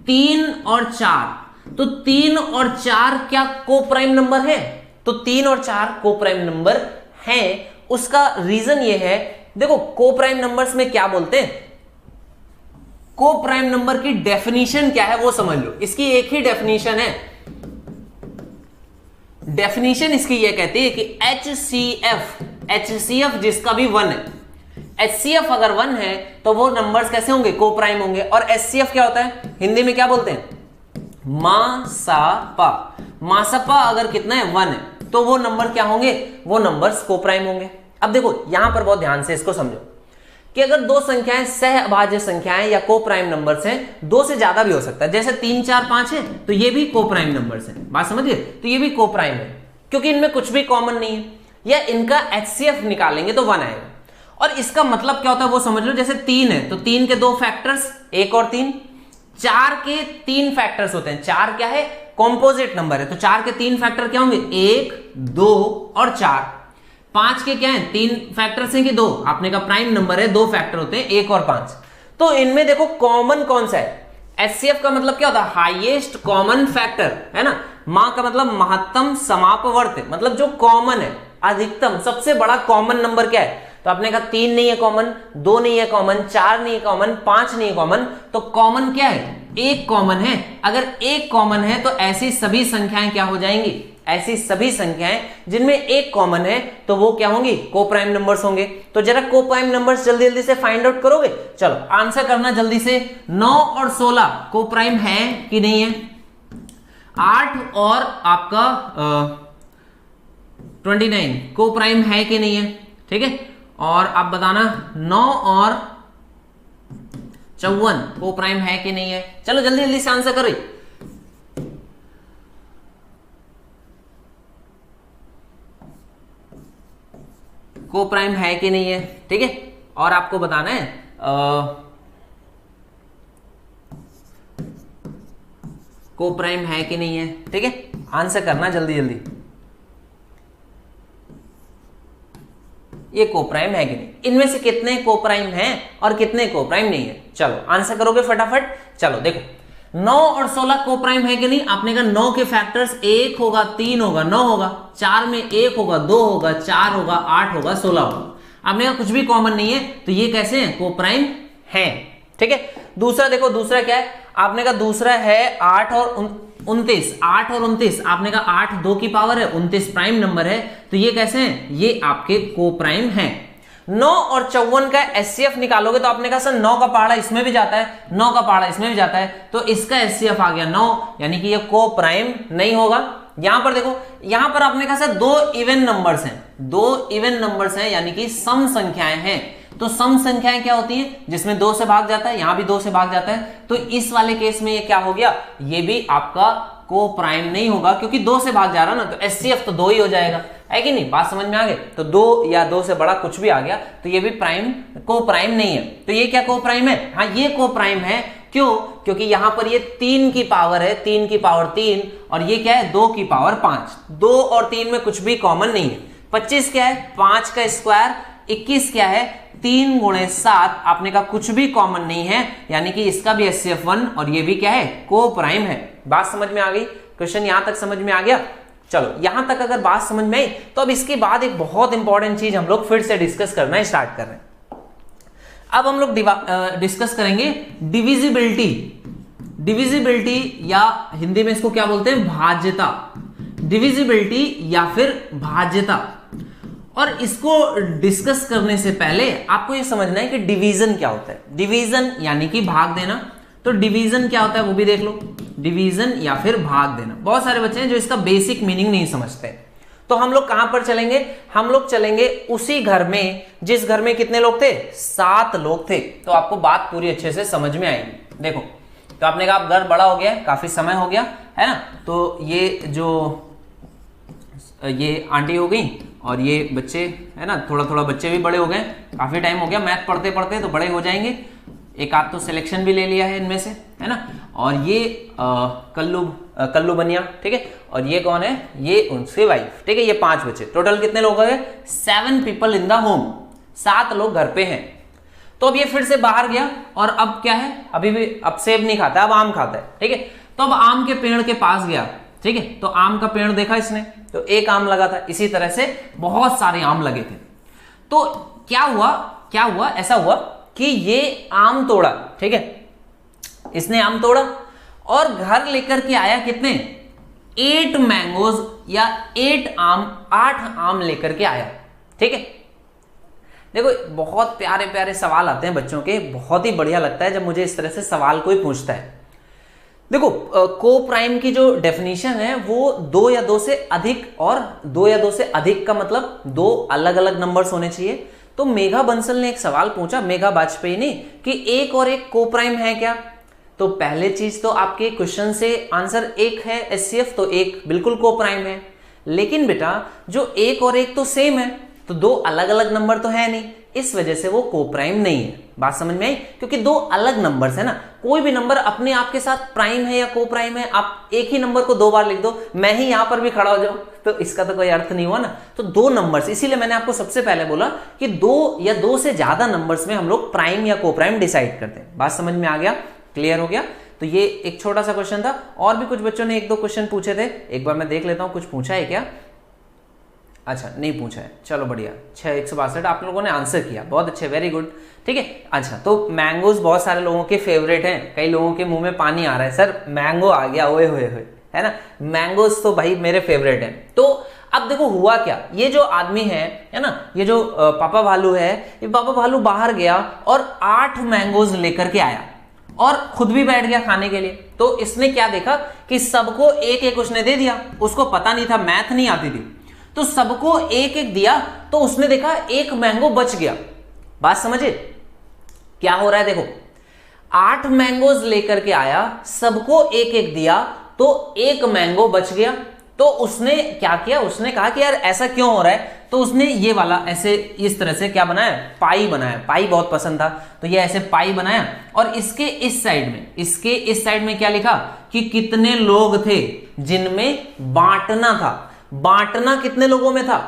3 और 4। तो 3 और 4 क्या को प्राइम नंबर है? तो 3 और 4 को प्राइम नंबर है। उसका रीजन ये है, देखो को प्राइम नंबर्स में क्या बोलते हैं, को प्राइम नंबर की डेफिनेशन क्या है वो समझ लो। इसकी एक ही डेफिनेशन है। डेफिनेशन इसकी ये कहती है कि HCF HCF जिसका भी 1 है, HCF अगर 1 है तो वो नंबर्स कैसे होंगे, कोप्राइम होंगे। और HCF क्या होता है, हिंदी में क्या बोलते हैं, मासापा। मासापा अगर कितना है, 1 है, तो वो नंबर क्या होंगे, वो नंबर्स कोप्राइम होंगे। अब देखो यहां पर बहुत ध्यान से इसको समझो कि अगर दो संख्याएं सहअभाज्य संख्याएं या कोप्राइम नंबर्स हैं, दो से ज्यादा भी हो सकता है, जैसे 3 4 5 है तो ये भी कोप्राइम नंबर्स हैं, बात समझिए, तो ये भी कोप्राइम है क्योंकि इनमें कुछ भी कॉमन नहीं है, या इनका HCF निकालेंगे तो 1 आएगा। और इसका मतलब क्या होता है वो समझ लो, जैसे 3 है तो 3 के 2 फैक्टर्स 1 और 3, 4 के 3 फैक्टर्स होते हैं, 4 क्या है, कॉम्पोजिट नंबर है, तो 4 के 3 फैक्टर क्या होंगे, 1 2 और 4। 5 के क्या है, 3 फैक्टर्स हैं कि 2, आपने का प्राइम नंबर है, 2 फैक्टर होते हैं 1 और 5। तो इनमें देखो कॉमन कौन सा है, HCF का मतलब क्या होता है, हाईएस्ट कॉमन फैक्टर है ना, मां का मतलब महत्तम समापवर्त, मतलब जो कॉमन है, अधिकतम सबसे बड़ा कॉमन नंबर क्या है, तो आपने कहा 3 नहीं है कॉमन, 2 नहीं है कॉमन, 4 नहीं है कॉमन, 5 नहीं है कॉमन, तो कॉमन क्या है, 1 कॉमन है। अगर 1 कॉमन है तो ऐसी सभी संख्याएं क्या हो जाएंगी, ऐसी सभी संख्याएं जिनमें 1 कॉमन है तो वो क्या होंगी, कोप्राइम नंबर्स होंगे। तो जरा कोप्राइम नंबर्स जल्दी जल्दी से फाइंड आउट करोगे, चलो आंसर करना जल्दी से। 9 और 16 कोप्राइम है कि नहीं है, 8 और आपका 29 कोप्राइम है कि नहीं है, ठीक है, और आप बताना 9 और 54 कोप्राइम है कि नहीं है, चलो जल्दी जल्दी से आंसर करो। कोप्राइम है कि नहीं है, ठीक है, और आपको बताना है कोप्राइम है कि नहीं है, ठीक है, आंसर करना जल्दी जल्दी, ये कोप्राइम है कि नहीं, इनमें से कितने कोप्राइम हैं और कितने कोप्राइम नहीं है, चलो आंसर करोगे फटाफट। चलो देखो 9 और 16 कोप्राइम है कि नहीं, आपने कहा 9 के फैक्टर्स 1 होगा, 3 होगा, 9 होगा, 4 में 1 होगा, 2 होगा, 4 होगा, 8 होगा, 16 होगा, आपने कहा कुछ भी कॉमन नहीं है, तो ये कैसे हैं, कोप्राइम हैं, ठीक है। दूसरा देखो, दूसरा क्या है, आपने कहा दूसरा है 8 और 29, 8 और 29, आपने कहा 8 2 की पावर है, 29 प्राइम नंबर है, तो ये कैसे हैं, ये आपके कोप्राइम हैं। 9 और 54 का HCF निकालोगे तो आपने कहा सर 9 का पहाड़ा इसमें भी जाता है, 9 का पहाड़ा इसमें भी जाता है, तो इसका HCF आ गया 9, यानी कि ये कोप्राइम नहीं होगा। यहां पर देखो, यहां पर आपने कहा सर 2 इवन नंबर्स हैं, 2 इवन नंबर्स हैं, यानी कि सम संख्याएं हैं, तो सम संख्याएं क्या होती हैं, जिसमें 2 से भाग जाता है, यहां भी 2 से भाग जाता है, तो इस वाले केस में ये क्या हो गया, ये भी आपका कोप्राइम नहीं होगा, क्योंकि 2 से भाग जा रहा ना, तो HCF तो 2 ही हो जाएगा, है कि नहीं, बात समझ में आ गई। तो 2 या 2 से बड़ा कुछ भी आ गया तो ये भी कोप्राइम नहीं है। तो ये क्या कोप्राइम है, हाँ ये कोप्राइम है, क्यों, क्योंकि यहां पर ये 3 की पावर है, 3 की पावर 3, और ये क्या है 2 की पावर 5, 2 और 3 में कुछ भी कॉमन नहीं है। 25 क्या है, 5 का स्क्वायर, 21 क्या है, 3 गुणे 7, आपने कहा कुछ भी कॉमन नहीं है, यानी कि इसका भी HCF 1 और ये भी क्या है, कोप्राइम है। बात समझ में आ गई, क्वेश्चन यहां तक समझ में आ गया। चलो यहां तक अगर बात समझ में आई तो अब इसके बाद एक बहुत इंपॉर्टेंट चीज हम लोग फिर से डिस्कस करना स्टार्ट कर रहे हैं। अब हम लोग डिस्कस करेंगे डिविजिबिलिटी, डिविजिबिलिटी या हिंदी में इसको क्या बोलते हैं, भाज्यता, डिविजिबिलिटी या फिर भाज्यता। और इसको डिस्कस करने से पहले आपको यह समझना है कि डिवीजन क्या होता है, डिवीजन यानी कि भाग देना, तो डिवीजन क्या होता है वो भी देख लो, डिवीजन या फिर भाग देना। बहुत सारे बच्चे हैं जो इसका बेसिक मीनिंग नहीं समझते, तो हम लोग कहां पर चलेंगे, हम लोग चलेंगे उसी घर में जिस घर में कितने लोग थे, 7 लोग थे, तो आपको बात पूरी अच्छे से समझ में आएगी। देखो तो आपने कहा घर बड़ा हो गया, काफी समय हो गया है ना, तो ये जो ये आंटी हो गई और ये बच्चे है ना, थोड़ा थोड़ा बच्चे भी बड़े हो गए, काफी टाइम हो गया मैथ पढ़ते पढ़ते, तो बड़े हो जाएंगे, एक आध तो सिलेक्शन भी ले लिया है इनमें से, है ना। और ये कल्लू बनिया, ठीक है, और ये कौन है, ये उनकी वाइफ, ठीक है, ये 5 बच्चे, टोटल कितने लोग हो गए, 7 पीपल इन द होम, 7 लोग घर पे हैं। तो अब ये फिर से बाहर गया और अब क्या है, अभी भी अब सेब नहीं खाता, अब आम खाता है, ठीक है। तो अब आम के पेड़ के पास गया, ठीक है, तो आम का पेड़ देखा इसने, तो एक आम लगा था, इसी तरह से बहुत सारे आम लगे थे। तो क्या हुआ, ऐसा हुआ कि ये आम तोड़ा, ठीक है, इसने आम तोड़ा और घर लेकर के आया कितने, 8 मैंगोज या 8 आम, 8 आम लेकर के आया, ठीक है, देखो बहुत प्यारे प्यारे सवाल आते हैं बच्चों के, बहुत ही बढ़िया लगता है जब मुझे इस तरह से सवाल कोई पूछता है। देखो को प्राइम की जो डेफिनेशन है वो दो या दो से अधिक, और दो या दो से अधिक का मतलब दो अलग अलग नंबर्स होने चाहिए। तो मेघा बंसल ने एक सवाल पूछा, मेघा बाजपेयी ने, कि एक और एक को प्राइम है क्या? तो पहले चीज तो आपके क्वेश्चन से आंसर एक है एचसीएफ, तो एक बिल्कुल को प्राइम है। लेकिन बेटा जो एक और एक तो सेम है, तो दो अलग अलग नंबर तो है नहीं, इस वजह से वो को प्राइम नहीं है। बात समझ में आई? क्योंकि दो अलग नंबर्स है ना, कोई भी नंबर अपने आप के साथ प्राइम है या को प्राइम है, आप एक ही नंबर को दो बार लिख दो, मैं ही यहां पर भी खड़ा हो जाऊं, तो इसका तो कोई अर्थ नहीं हुआ ना। तो दो नंबर्स, इसीलिए मैंने आपको सबसे पहले बोला कि दो या दो से ज्यादा नंबर्स में हम लोग प्राइम या को प्राइम डिसाइड करते हैं। बात समझ में आ गया? क्लियर हो गया? तो ये एक छोटा सा क्वेश्चन था, और भी कुछ बच्चों ने एक दो क्वेश्चन पूछे थे, एक बार मैं देख लेता हूं कुछ पूछा है क्या। अच्छा नहीं पूछा है, चलो बढ़िया, 162 आप लोगों ने आंसर किया, बहुत अच्छे, वेरी गुड। ठीक है, अच्छा तो मैंगोज बहुत सारे लोगों के फेवरेट हैं, कई लोगों के मुंह में पानी आ रहा है, सर मैंगो आ गया, ओए होए होए, है ना। मैंगोज तो भाई मेरे फेवरेट हैं। तो अब देखो हुआ क्या, ये जो आदमी है ना, ये जो पापा भालू है, ये पापा भालू बाहर गया और 8 मैंगोज लेकर के आया और खुद भी बैठ गया खाने के लिए। तो इसने क्या देखा कि सबको एक एक उसने दे दिया, उसको पता नहीं था, मैथ नहीं आती थी, तो सबको एक एक दिया, तो उसने देखा एक मैंगो बच गया। बात समझे क्या हो रहा है? देखो 8 मैंगोज लेकर के आया, सबको एक एक दिया, तो एक मैंगो बच गया। तो उसने क्या किया, उसने कहा कि यार ऐसा क्यों हो रहा है, तो उसने ये वाला ऐसे इस तरह से क्या बनाया, पाई बनाया, पाई बहुत पसंद था, तो ये ऐसे पाई बनाया, और इसके इस साइड में क्या लिखा कि कितने लोग थे जिनमें बांटना था। बांटना कितने लोगों में था?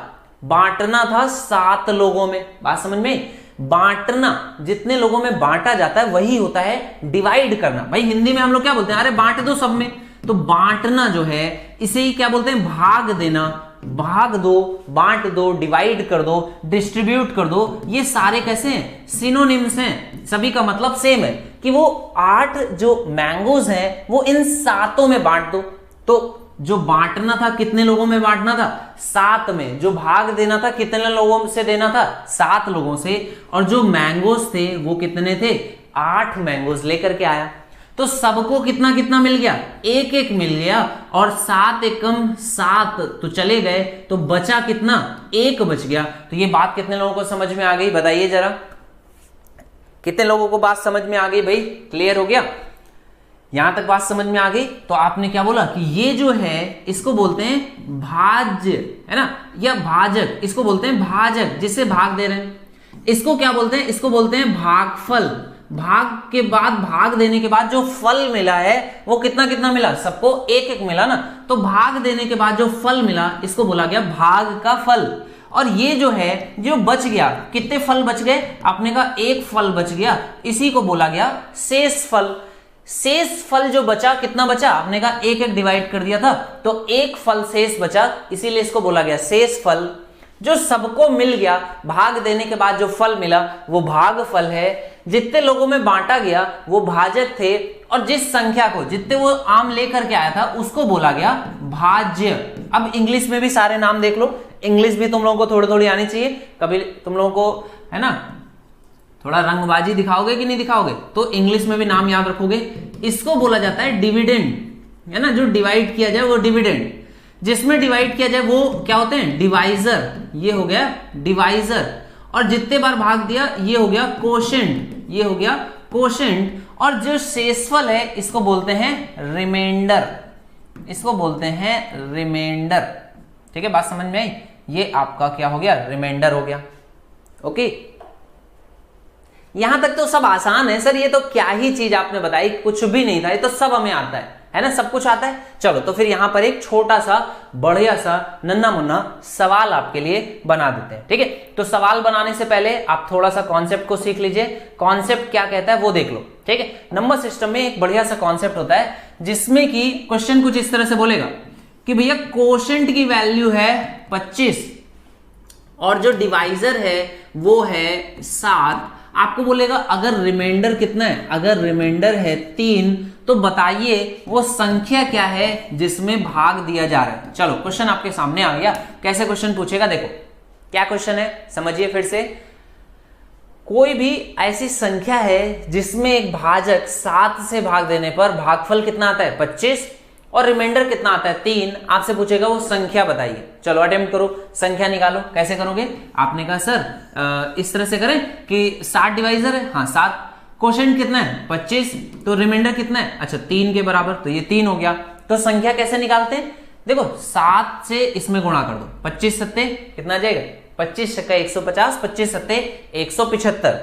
बांटना था 7 लोगों में। बात समझ में? बांटना, जितने लोगों में बांटा जाता है वही होता है डिवाइड करना। भाई हिंदी में हम लोग क्या बोलते हैं, अरे बांट दो सब में, तो बांटना जो है इसे ही क्या बोलते हैं, भाग देना, भाग दो, बांट दो, डिवाइड कर दो, डिस्ट्रीब्यूट कर दो, ये सारे कैसे हैं, सिनोनिम्स हैं, सभी का मतलब सेम है कि वो 8 जो मैंगोज हैं वो इन 7 में बांट दो। तो जो बांटना था कितने लोगों में बांटना था, 7 में, जो भाग देना था कितने लोगों से देना था, 7 लोगों से, और जो मैंगोज थे वो कितने थे, 8 मैंगोज लेकर के आया। तो सबको कितना कितना मिल गया, एक एक मिल गया, और 7 एकम 7 तो चले गए, तो बचा कितना, एक बच गया। तो ये बात कितने लोगों को समझ में आ गई, बताइए जरा, कितने लोगों को बात समझ में आ गई भाई? क्लियर हो गया? यहां तक बात समझ में आ गई? तो आपने क्या बोला कि ये जो है इसको बोलते हैं भाज्य, है ना, या भाजक, इसको बोलते हैं भाजक, जिससे भाग दे रहे हैं। इसको क्या बोलते हैं, इसको बोलते हैं भागफल। भाग के बाद, भाग देने के बाद जो फल मिला है वो कितना कितना मिला, सबको एक एक मिला ना, तो भाग देने के बाद जो फल मिला इसको बोला गया भाग का फल। और ये जो है जो बच गया, कितने फल बच गए, आपने कहा एक फल बच गया, इसी को बोला गया शेष फल। शेष फल जो बचा, कितना बचा, आपने कहा एक एक डिवाइड कर दिया था, तो एक फल शेष बचा, इसीलिए इसको बोला गया शेष फल। जो सबको मिल गया, भाग देने के बाद जो फल मिला वो भाग फल है। जितने लोगों में बांटा गया वो भाजक थे, और जिस संख्या को, जितने वो आम लेकर के आया था उसको बोला गया भाज्य। अब इंग्लिश में भी सारे नाम देख लो, इंग्लिश भी तुम लोगों को थोड़ी थोड़ी आनी चाहिए, कभी तुम लोगों को है ना थोड़ा रंगबाजी दिखाओगे कि नहीं दिखाओगे, तो इंग्लिश में भी नाम याद रखोगे। इसको बोला जाता है डिविडेंड, है ना, जो डिवाइड किया जाए वो डिविडेंड, जिसमें डिवाइड किया जाए वो क्या होते हैं, डिवाइजर, ये हो गया डिवाइजर, और जितने बार भाग दिया ये हो गया कोशेंट, ये हो गया कोशेंट, और जो शेषफल है इसको बोलते हैं रिमाइंडर, इसको बोलते हैं रिमाइंडर। ठीक है, बात समझ में आई? ये आपका क्या हो गया, रिमाइंडर हो गया। ओके, यहां तक तो सब आसान है सर, ये तो क्या ही चीज आपने बताई, कुछ भी नहीं था, ये तो सब हमें आता है ना, सब कुछ आता है। चलो तो फिर यहां पर एक छोटा सा बढ़िया सा नन्ना मुन्ना सवाल आपके लिए बना देते हैं। ठीक है, तो सवाल बनाने से पहले आप थोड़ा सा कॉन्सेप्ट को सीख लीजिए, कॉन्सेप्ट क्या कहता है वो देख लो। ठीक है, नंबर सिस्टम में एक बढ़िया सा कॉन्सेप्ट होता है जिसमें कि क्वेश्चन कुछ इस तरह से बोलेगा कि भैया कोशेंट की वैल्यू है 25 और जो डिवाइजर है वो है 7। आपको बोलेगा अगर रिमाइंडर कितना है, अगर रिमाइंडर है 3 तो बताइए वो संख्या क्या है जिसमें भाग दिया जा रहा है। चलो क्वेश्चन आपके सामने आ गया, कैसे क्वेश्चन पूछेगा देखो क्या क्वेश्चन है समझिए फिर से। कोई भी ऐसी संख्या है जिसमें एक भाजक 7 से भाग देने पर भागफल कितना आता है 25 और रिमाइंडर कितना आता है 3। आपसे पूछेगा वो संख्या बताइए। चलो अटेम्प्ट करो, संख्या निकालो। कैसे करोगे? आपने कहा सर इस तरह से करें कि 7 डिवाइजर है, हाँ 7, क्वोशिएंट कितना है 25, तो रिमाइंडर कितना है, अच्छा 3 के बराबर, तो ये 3 हो गया। तो संख्या कैसे निकालते हैं? देखो 7 से इसमें गुणा कर दो, 25 सत्ते कितना आ जाएगा 25 छक्का 150, 25 सत्ते 175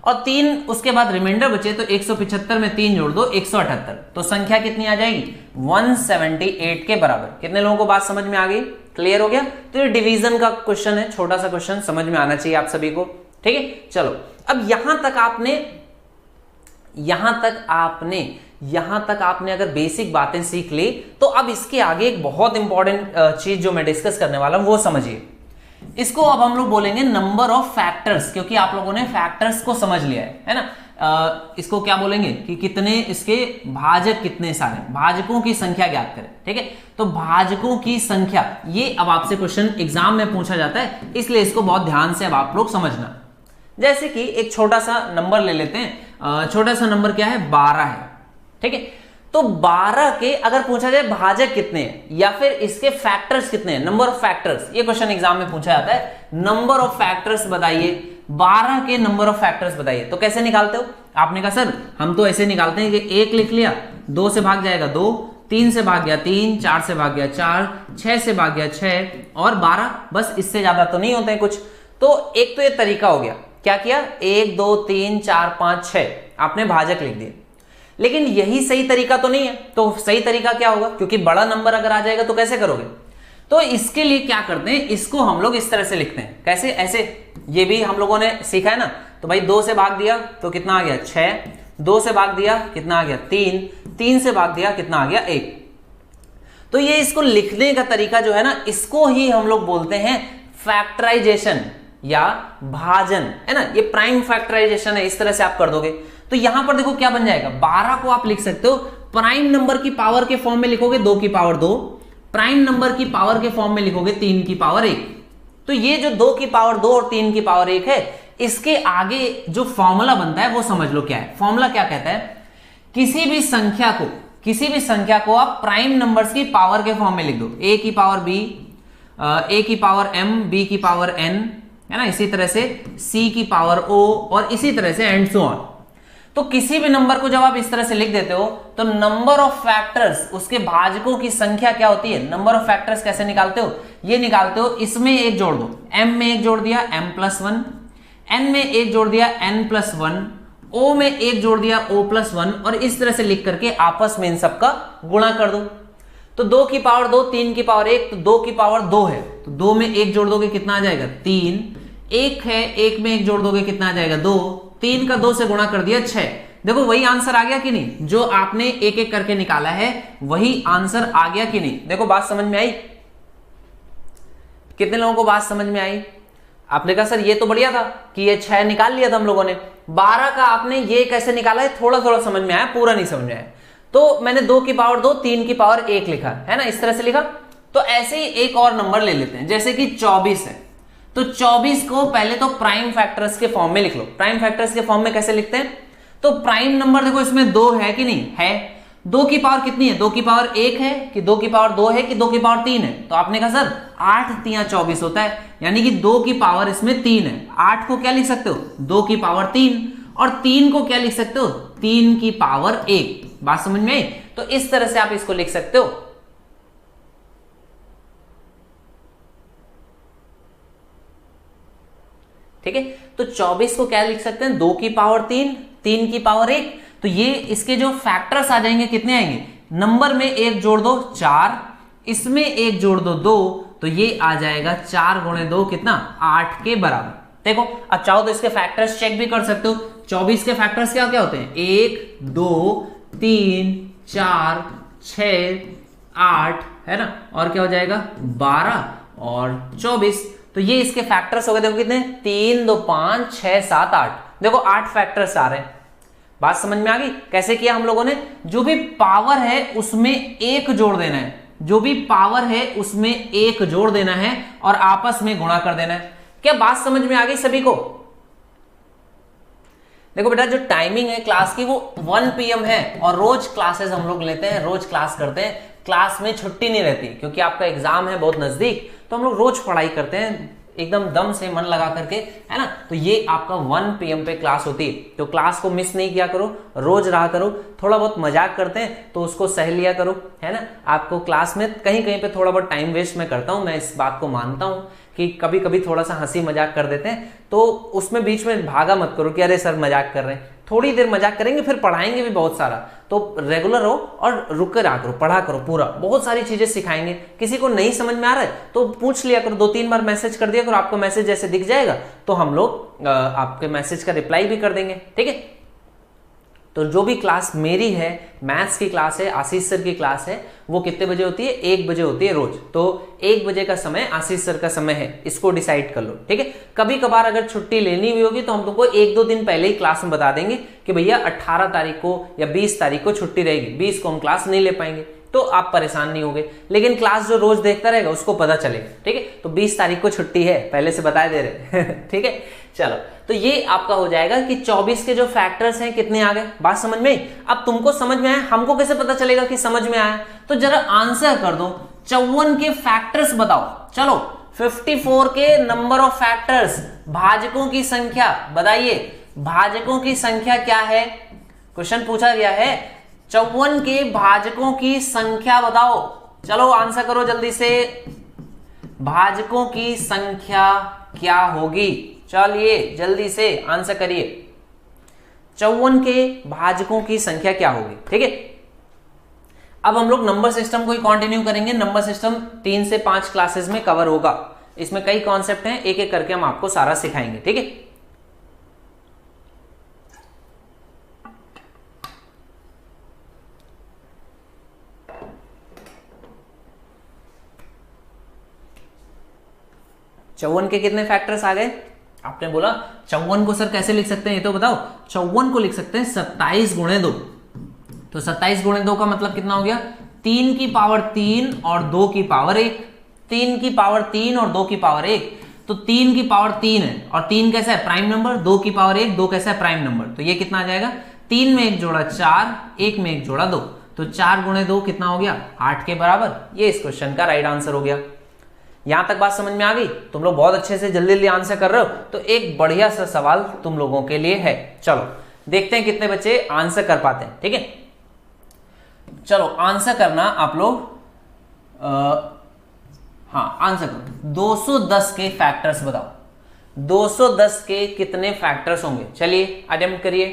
और 3 उसके बाद रिमाइंडर बचे तो 175 में 3 जोड़ दो 178, तो संख्या कितनी आ जाएगी 178 के बराबर। कितने लोगों को बात समझ में आ गई? क्लियर हो गया? तो ये डिवीजन का क्वेश्चन है, छोटा सा क्वेश्चन, समझ में आना चाहिए आप सभी को। ठीक है, चलो अब यहां तक आपने अगर बेसिक बातें सीख ली तो अब इसके आगे एक बहुत इंपॉर्टेंट चीज जो मैं डिस्कस करने वाला हूं वो समझिए। इसको अब हम लोग बोलेंगे नंबर ऑफ फैक्टर्स, क्योंकि आप लोगों ने फैक्टर्स को समझ लिया है ना। इसको क्या बोलेंगे कि कितने इसके भाजक कितने सारे, भाजकों की संख्या ज्ञात करें। ठीक है, तो भाजकों की संख्या ये अब आपसे क्वेश्चन एग्जाम में पूछा जाता है, इसलिए इसको बहुत ध्यान से अब आप लोग समझना। जैसे कि एक छोटा सा नंबर ले लेते हैं, छोटा सा नंबर क्या है 12 है। ठीक है, तो 12 के अगर पूछा जाए भाजक कितने हैं या फिर इसके फैक्टर्स कितने हैं, नंबर ऑफ फैक्टर्स, ये क्वेश्चन एग्जाम में पूछा जाता है। नंबर ऑफ फैक्टर्स बताइए, 12 के नंबर ऑफ फैक्टर्स बताइए। तो कैसे निकालते हो? आपने कहा सर हम तो ऐसे निकालते हैं कि 1 लिख लिया, 2 से भाग जाएगा 2, 3 से भाग गया 3, 4 से भाग गया 4, 6 से भाग गया 6 और 12, बस इससे ज्यादा तो नहीं होते हैं कुछ। तो एक तो ये तरीका हो गया, क्या किया 1 2 3 4 5 6 आपने भाजक लिख दिए। लेकिन यही सही तरीका तो नहीं है, तो सही तरीका क्या होगा? क्योंकि बड़ा नंबर अगर आ जाएगा तो कैसे करोगे? तो इसके लिए क्या करते हैं, इसको हम लोग इस तरह से लिखते हैं। कैसे? ऐसे, ये भी हम लोगों ने सीखा है ना। तो भाई 2 से भाग दिया तो कितना आ गया 6, 2 से भाग दिया कितना आ गया 3, 3 से भाग दिया कितना आ गया 1। तो ये इसको लिखने का तरीका जो है ना, इसको ही हम लोग बोलते हैं फैक्टराइजेशन या भाजन, है ना। ये प्राइम फैक्टराइजेशन है, इस तरह से आप कर दोगे। तो यहां पर देखो क्या बन जाएगा, 12 को आप लिख सकते हो प्राइम नंबर की पावर के फॉर्म में लिखोगे 2 की पावर 2, प्राइम नंबर की पावर के फॉर्म में लिखोगे 3 की पावर 1। तो ये जो 2 की पावर 2 और 3 की पावर 1 है, इसके आगे जो फॉर्मूला बनता है वो समझ लो क्या है। फॉर्मूला क्या कहता है, किसी भी संख्या को आप प्राइम नंबर्स की पावर के फॉर्म में लिख दो, a की पावर b, a की पावर m, b की पावर n, है ना, इसी तरह से c की पावर o और इसी तरह से एंड सो ऑन। तो किसी भी नंबर को जब आप इस तरह से लिख देते हो तो नंबर ऑफ फैक्टर्स, उसके भाजकों की संख्या क्या होती है, नंबर ऑफ फैक्टर्स कैसे निकालते हो, ये निकालते हो इसमें 1 जोड़ दो, m में 1 जोड़ दिया m+1, n में 1 जोड़ दिया n+1, o में 1 जोड़ दिया o+1 और इस तरह से लिख करके आपस में इन सबका गुणा कर दो। तो 2 की पावर 2, 3 की पावर 1, तो 2 की पावर 2 है, तो 2 में 1 जोड़ दोगे कितना आ जाएगा 3, 1 है 1 में 1 जोड़ दोगे कितना आ जाएगा 2, 3 का 2 से गुणा कर दिया 6। देखो वही आंसर आ गया कि नहीं, जो आपने एक एक करके निकाला है वही आंसर आ गया कि नहीं। देखो बात समझ में आई? कितने लोगों को बात समझ में आई? आपने कहा सर ये तो बढ़िया था कि ये 6 निकाल लिया था हम लोगों ने, 12 का आपने ये कैसे निकाला है थोड़ा थोड़ा समझ में आया, पूरा नहीं समझ में आया। तो मैंने 2 की पावर 2, 3 की पावर 1 लिखा है ना, इस तरह से लिखा। तो ऐसे ही एक और नंबर ले लेते हैं, जैसे कि 24 है। तो 24 को पहले तो प्राइम फैक्टर्स के फॉर्म में लिख लो। प्राइम फैक्टर्स के फॉर्म में कैसे लिखते हैं, तो प्राइम नंबर देखो इसमें 2 है कि नहीं है, 2 की पावर कितनी है, 2 की पावर 1 है कि 2 की पावर 2 है कि 2 की पावर 3 है। तो आपने कहा सर 8 3 24 होता है, यानी कि 2 की पावर इसमें 3 है। 8 को क्या लिख सकते हो 2 की पावर 3 और 3 को क्या लिख सकते हो 3 की पावर 1। बात समझ में आई? तो इस तरह से आप इसको लिख सकते हो। ठीक है, तो 24 को क्या लिख सकते हैं 2 की पावर 3, 3 की पावर 1। तो ये इसके जो फैक्टर्स आ जाएंगे कितने आएंगे, नंबर में 1 जोड़ दो 4, इसमें 1 जोड़ दो 2, तो ये आ जाएगा 4 गुणे 2 कितना 8 के बराबर। देखो अब चाहो तो इसके फैक्टर्स चेक भी कर सकते हो। 24 के फैक्टर्स क्या क्या होते हैं 1 2 3 4 6 8, है ना, और क्या हो जाएगा 12 और 24। तो ये इसके फैक्टर्स हो गए, देखो कितने 3 2 5 6 7 8, देखो 8 फैक्टर्स आ रहे हैं। बात समझ में आ गई? कैसे किया हम लोगों ने, जो भी पावर है उसमें 1 जोड़ देना है, जो भी पावर है उसमें 1 जोड़ देना है और आपस में गुणा कर देना है। क्या बात समझ में आ गई सभी को? देखो बेटा, जो टाइमिंग है क्लास की वो 1 PM है और रोज क्लासेस हम लोग लेते हैं, रोज क्लास करते हैं, क्लास में छुट्टी नहीं रहती क्योंकि आपका एग्जाम है बहुत नजदीक, तो हम लोग रोज पढ़ाई करते हैं एकदम दम से मन लगा करके, है ना। तो ये आपका 1 PM पे क्लास होती है, तो क्लास को मिस नहीं किया करो, रोज रहा करो। थोड़ा बहुत मजाक करते हैं तो उसको सह लिया करो, है ना। आपको क्लास में कहीं कहीं पे थोड़ा बहुत टाइम वेस्ट मैं करता हूं, मैं इस बात को मानता हूं कि कभी कभी थोड़ा सा हंसी मजाक कर देते हैं, तो उसमें बीच में भागा मत करो कि अरे सर मजाक कर रहे हैं। थोड़ी देर मजाक करेंगे फिर पढ़ाएंगे भी बहुत सारा, तो रेगुलर रहो और रुक कर आ करो, पढ़ा करो पूरा, बहुत सारी चीजें सिखाएंगे। किसी को नहीं समझ में आ रहा है तो पूछ लिया करो, 2-3 बार मैसेज कर दिया करो, आपको मैसेज जैसे दिख जाएगा तो हम लोग आपके मैसेज का रिप्लाई भी कर देंगे, ठीक है। तो जो भी क्लास मेरी है, मैथ्स की क्लास है, आशीष सर की क्लास है, वो कितने बजे होती है? 1 बजे होती है रोज। तो 1 बजे का समय आशीष सर का समय है, इसको डिसाइड कर लो, ठीक है। कभी कभार अगर छुट्टी लेनी भी होगी तो हम तुमको 1-2 दिन पहले ही क्लास में बता देंगे कि भैया 18 तारीख को या 20 तारीख को छुट्टी रहेगी, 20 को हम क्लास नहीं ले पाएंगे, तो आप परेशान नहीं होगे। लेकिन क्लास जो रोज देखता रहेगा उसको पता चलेगा, ठीक है। तो 20 तारीख को छुट्टी है, पहले से बता दे रहे ठीक है। चलो, तो ये आपका हो जाएगा कि 24 के जो फैक्टर्स हैं कितने आ गए, बात समझ में। अब तुमको समझ में आया, हमको कैसे पता चलेगा कि समझ में आया? तो जरा आंसर कर दो, 54 के फैक्टर्स बताओ। चलो, 54 के नंबर ऑफ फैक्टर्स, भाजकों की संख्या बताइए, भाजकों की संख्या क्या है? क्वेश्चन पूछा गया है 54 के भाजकों की संख्या बताओ। चलो आंसर करो जल्दी से, भाजकों की संख्या क्या होगी? चलिए जल्दी से आंसर करिए, 54 के भाजकों की संख्या क्या होगी, ठीक है। अब हम लोग नंबर सिस्टम को ही कंटिन्यू करेंगे। नंबर सिस्टम 3 से 5 क्लासेस में कवर होगा, इसमें कई कॉन्सेप्ट हैं, एक एक करके हम आपको सारा सिखाएंगे, ठीक है। चौवन के कितने फैक्टर्स आ गए? आपने बोला 54 को सर कैसे लिख सकते हैं, ये तो बताओ। 54 को लिख सकते हैं 27 गुणे 2। तो 27 गुणे 2 का मतलब कितना हो गया? 3 की पावर 3 और 2 की पावर 1। 3 की पावर 3 और 2 की पावर 1, तो 3 की पावर 3 है और 3 कैसा है? Prime number. 2 की पावर 1, 2 कैसा है? Prime number. तो ये कितना आ जाएगा? 3 में 1 जोड़ा 4, 1 में 1 जोड़ा 2, तो 4 गुणे 2 कितना हो गया? 8 के बराबर। ये इस क्वेश्चन का राइट आंसर हो गया। यहां तक बात समझ में आ गई? तुम लोग बहुत अच्छे से जल्दी जल्दी आंसर कर रहे हो, तो एक बढ़िया सा सवाल तुम लोगों के लिए है। चलो देखते हैं कितने बच्चे आंसर कर पाते हैं, ठीक है। चलो आंसर करना आप लोग, हाँ आंसर करो। 210 के फैक्टर्स बताओ। 210 के कितने फैक्टर्स होंगे? चलिए अटेम्प्ट करिए।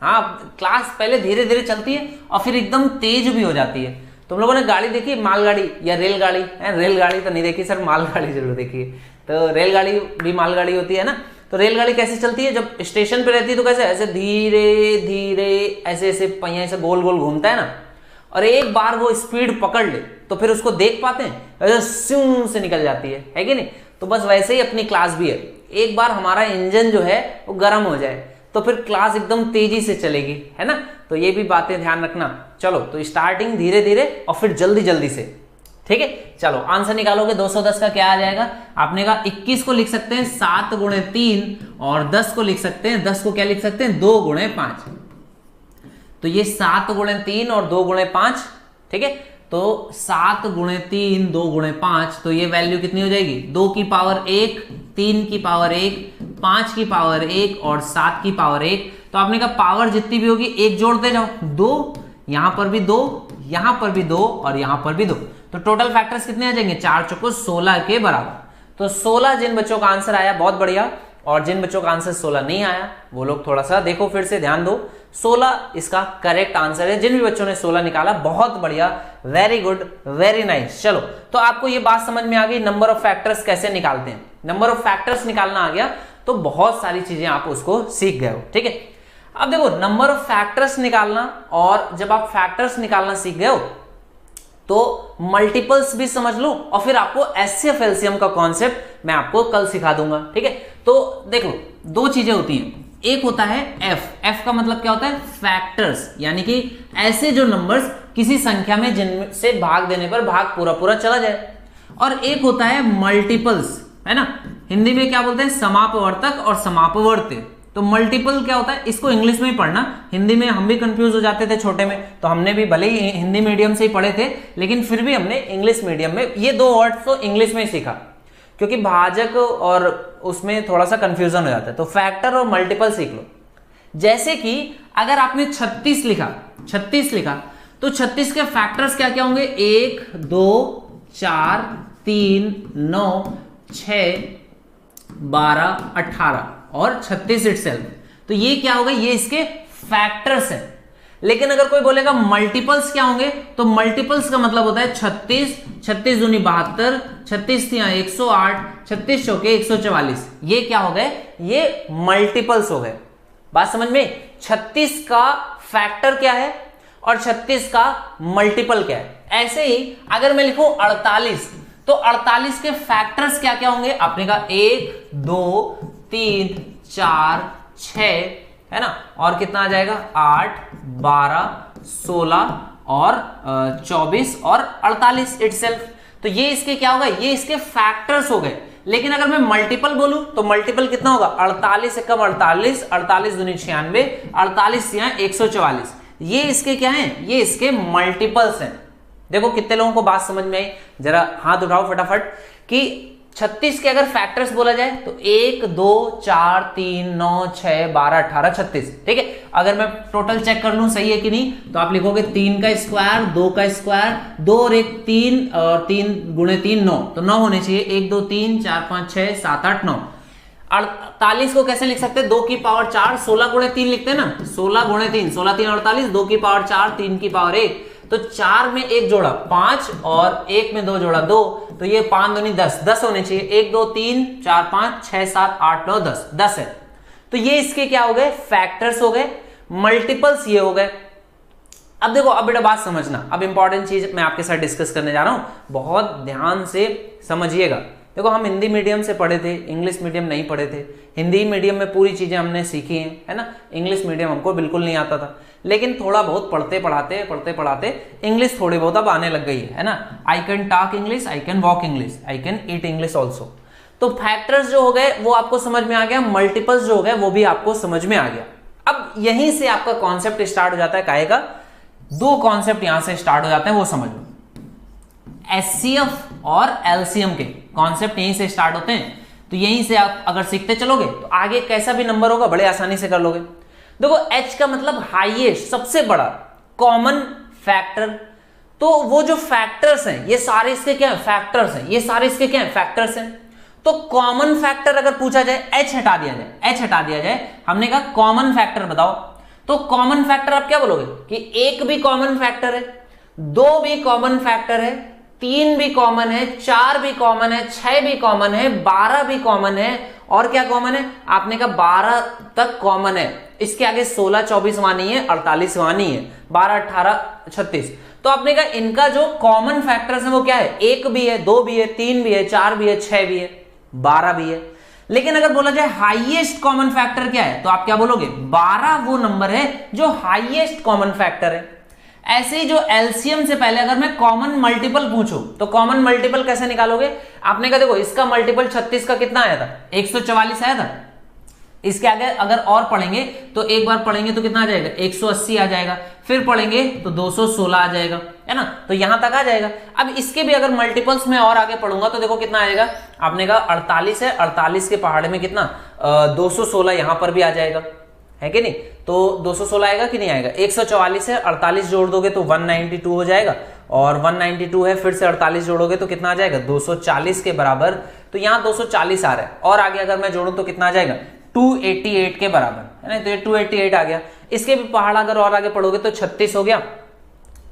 हाँ, क्लास पहले धीरे धीरे चलती है और फिर एकदम तेज भी हो जाती है। तुम लोगों ने गाड़ी देखी, मालगाड़ी या रेलगाड़ी? रेलगाड़ी तो नहीं देखी सर, मालगाड़ी जरूर देखी है। तो रेलगाड़ी भी मालगाड़ी होती है ना। तो रेलगाड़ी कैसे चलती है? जब स्टेशन पे रहती है तो कैसे? ऐसे धीरे धीरे ऐसे ऐसे पहिया ऐसे गोल गोल घूमता है ना, और एक बार वो स्पीड पकड़ ले तो फिर उसको देख पाते हैं, ऐसे स्यूं से निकल जाती है कि नहीं। तो बस वैसे ही अपनी क्लास भी है। एक बार हमारा इंजन जो है वो गर्म हो जाए तो फिर क्लास एकदम तेजी से चलेगी, है ना। तो ये भी बातें ध्यान रखना। चलो, तो स्टार्टिंग धीरे धीरे और फिर जल्दी जल्दी से, ठीक है। चलो आंसर निकालोगे। 210 का क्या आ जाएगा? आपने कहा 21 को लिख सकते हैं 7 गुणे 3 और 10 को लिख सकते हैं, 10 को क्या लिख सकते हैं? 2 गुणे 5। तो ये 7 गुणे 3 और 2 गुणे 5, ठीक है। तो 7 गुणे 3, 2 गुणे 5, तो ये वैल्यू कितनी हो जाएगी? 2 की पावर 1, 3 की पावर 1, 5 की पावर 1 और 7 की पावर 1। तो आपने कहा पावर जितनी भी होगी 1 जोड़ते जाओ। 2, यहां पर भी 2, यहां पर भी 2 और यहां पर भी 2। तो टोटल फैक्टर्स कितने आ जाएंगे? 4 चौको 16 के बराबर। तो 16 जिन बच्चों का आंसर आया बहुत बढ़िया, और जिन बच्चों का आंसर 16 नहीं आया वो लोग थोड़ा सा देखो, फिर से ध्यान दो। 16 इसका करेक्ट आंसर है। जिन भी बच्चों ने 16 निकाला बहुत बढ़िया, वेरी गुड, वेरी नाइस। चलो, तो आपको ये बात समझ में आ गई नंबर ऑफ फैक्टर्स कैसे निकालते हैं। नंबर ऑफ फैक्टर्स निकालना आ गया तो बहुत सारी चीजें आप उसको सीख गए हो, ठीक है। अब देखो, नंबर ऑफ फैक्टर्स निकालना, और जब आप फैक्टर्स निकालना सीख गए हो तो मल्टीपल्स भी समझ लो, और फिर आपको एचसीएफ एलसीएम का कॉन्सेप्ट मैं आपको कल सिखा दूंगा, ठीक है। तो देखो, दो चीजें होती हैं। एक होता है एफ का मतलब क्या होता है? फैक्टर्स, यानी कि ऐसे जो नंबर्स किसी संख्या में जिनसे भाग देने पर भाग पूरा पूरा चला जाए। और एक होता है मल्टीपल्स, है ना। हिंदी में क्या बोलते हैं, समापवर्तक और समापवर्त्य। तो मल्टीपल क्या होता है, इसको इंग्लिश में ही पढ़ना, हिंदी में हम भी कंफ्यूज हो जाते थे छोटे में, तो हमने भी भले ही हिंदी मीडियम से ही पढ़े थे, लेकिन फिर भी हमने इंग्लिश मीडियम में ये दो वर्ड्स तो इंग्लिश में ही सीखा, क्योंकि भाजक और उसमें थोड़ा सा कंफ्यूजन हो जाता है। तो फैक्टर और मल्टीपल सीख लो। जैसे कि अगर आपने 36 लिखा, 36 लिखा, तो 36 के फैक्टर्स क्या क्या होंगे, 1 2 4 3 9 6 12 18 और 36 इटसेल्फ। तो ये क्या होगा, ये इसके फैक्टर्स हैं। लेकिन अगर कोई बोलेगा मल्टीपल्स क्या होंगे, तो मल्टीपल्स का मतलब होता है 36, 36 दूनी 72, 36 तिया 108, 36 चौके 144। ये क्या हो गए, ये मल्टीपल्स हो गए। बात समझ में। 36 का फैक्टर क्या है और 36 का मल्टीपल क्या है। ऐसे ही अगर मैं लिखूं 48, तो 48 के फैक्टर्स क्या क्या होंगे, आपने कहा 1 2 3 4 6, है ना, और कितना आ जाएगा 8 12 16 और 24 और 48 इटसेल्फ। तो ये इसके क्या होगा, ये इसके फैक्टर्स हो गए। लेकिन अगर मैं मल्टीपल बोलूं तो मल्टीपल कितना होगा, 48 एकम 48, 48 दूनी 96, 48 यहाँ 144। ये इसके क्या हैं, ये इसके मल्टीपल्स हैं। देखो कितने लोगों को बात समझ में आई, जरा हाथ उठाओ फटाफट। कि 36 के अगर फैक्टर्स बोला जाए तो 1 2 4 3 9 6 12 18 36, ठीक है। अगर मैं टोटल चेक कर लूं सही है कि नहीं, तो आप लिखोगे 3 का स्क्वायर, 2 का स्क्वायर, 2 और 1 3, और 3 गुणे 3 9, तो 9 होने चाहिए। 1 2 3 4 5 6 7 8 9। 48 को कैसे लिख सकते हैं, 2 की पावर 4, 16 गुणे 3 लिखते हैं ना, 16 गुणे 3, 16 3 48, 2 की पावर 4, 3 की पावर 1, तो 4 में 1 जोड़ा 5 और 1 में 2 जोड़ा 2, तो ये 5 दूनी 10, 10 होने चाहिए। 1 2 3 4 5 6 7 8 9 10, 10 है। तो ये इसके क्या हो गए, फैक्टर्स हो गए। मल्टीपल्स ये हो गए। अब देखो, अब बेटा बात समझना, अब इंपॉर्टेंट चीज मैं आपके साथ डिस्कस करने जा रहा हूं, बहुत ध्यान से समझिएगा। देखो हम हिंदी मीडियम से पढ़े थे, इंग्लिश मीडियम नहीं पढ़े थे। हिंदी मीडियम में पूरी चीजें हमने सीखी हैं, है ना। इंग्लिश मीडियम हमको बिल्कुल नहीं आता था, लेकिन थोड़ा बहुत पढ़ते पढ़ाते इंग्लिश थोड़ी बहुत अब आने लग गई है ना। I can talk English, I can walk English, I can eat English also. तो फैक्टर्स जो हो गए वो आपको समझ में आ गया, मल्टीपल्स जो हो गए वो भी आपको समझ में आ गया। अब यहीं से आपका कॉन्सेप्ट स्टार्ट हो जाता है, काहेगा दो कॉन्सेप्ट यहां से स्टार्ट हो जाते हैं, वो समझ लो। एचसीएफ और एलसीएम के कॉन्सेप्ट यहीं से स्टार्ट होते हैं। तो यहीं से आप अगर सीखते चलोगे तो आगे कैसा भी नंबर होगा बड़े आसानी से कर लोगे। देखो एच का मतलब हाईएस्ट, सबसे बड़ा, कॉमन फैक्टर। तो वो जो फैक्टर्स हैं ये सारे इसके क्या है, फैक्टर्स हैं। ये सारे इसके क्या है, फैक्टर्स हैं। तो कॉमन फैक्टर अगर पूछा जाए, एच हटा दिया जाए, एच हटा दिया जाए, हमने कहा कॉमन फैक्टर बताओ, तो कॉमन फैक्टर आप क्या बोलोगे कि 1 भी कॉमन फैक्टर है, 2 भी कॉमन फैक्टर है, 3 भी कॉमन है, 4 भी कॉमन है, 6 भी कॉमन है, 12 भी कॉमन है, और क्या कॉमन है, आपने कहा 12 तक कॉमन है। इसके आगे 16 24 वहां नहीं है, 48 वहां नहीं है, 12 18 36। तो आपने कहा इनका जो कॉमन फैक्टर्स है वो क्या है, 1 भी है, 2 भी है, 3 भी है, 4 भी है, 6 भी है, 12 भी है। लेकिन अगर बोला जाए हाईएस्ट कॉमन फैक्टर क्या है, तो आप क्या बोलोगे, 12 वो नंबर है जो हाईएस्ट कॉमन फैक्टर है। ऐसे ही जो एलसीएम से पहले अगर मैं कॉमन मल्टीपल पूछूं तो कॉमन मल्टीपल कैसे निकालोगे, आपने कहा देखो इसका मल्टीपल 36 का कितना आया था, 144 आया था। इसके आगे अगर और पढ़ेंगे तो एक बार पढ़ेंगे तो कितना आ जाएगा, 180 आ जाएगा, फिर पढ़ेंगे तो 216 आ जाएगा, है ना। तो यहां तक आ जाएगा। अब इसके भी अगर मल्टीपल्स में और आगे पढ़ूंगा तो देखो कितना आएगा, आपने कहा 48 है, 48 के पहाड़े में कितना 216 यहां पर भी आ जाएगा, है कि नहीं। तो 216 आएगा कि नहीं आएगा, 144 है, 48 जोड़ दोगे तो 192 हो जाएगा, और 192 है, फिर से 48 जोड़ोगे तो कितना आ जाएगा, 240 के बराबर। तो यहाँ 240 आ रहा है, और आगे अगर मैं जोड़ूं तो कितना आ जाएगा, 288 के बराबर, है ना। तो ये 288 आ गया। इसके भी पहाड़ अगर और आगे पढ़ोगे तो 36 हो गया,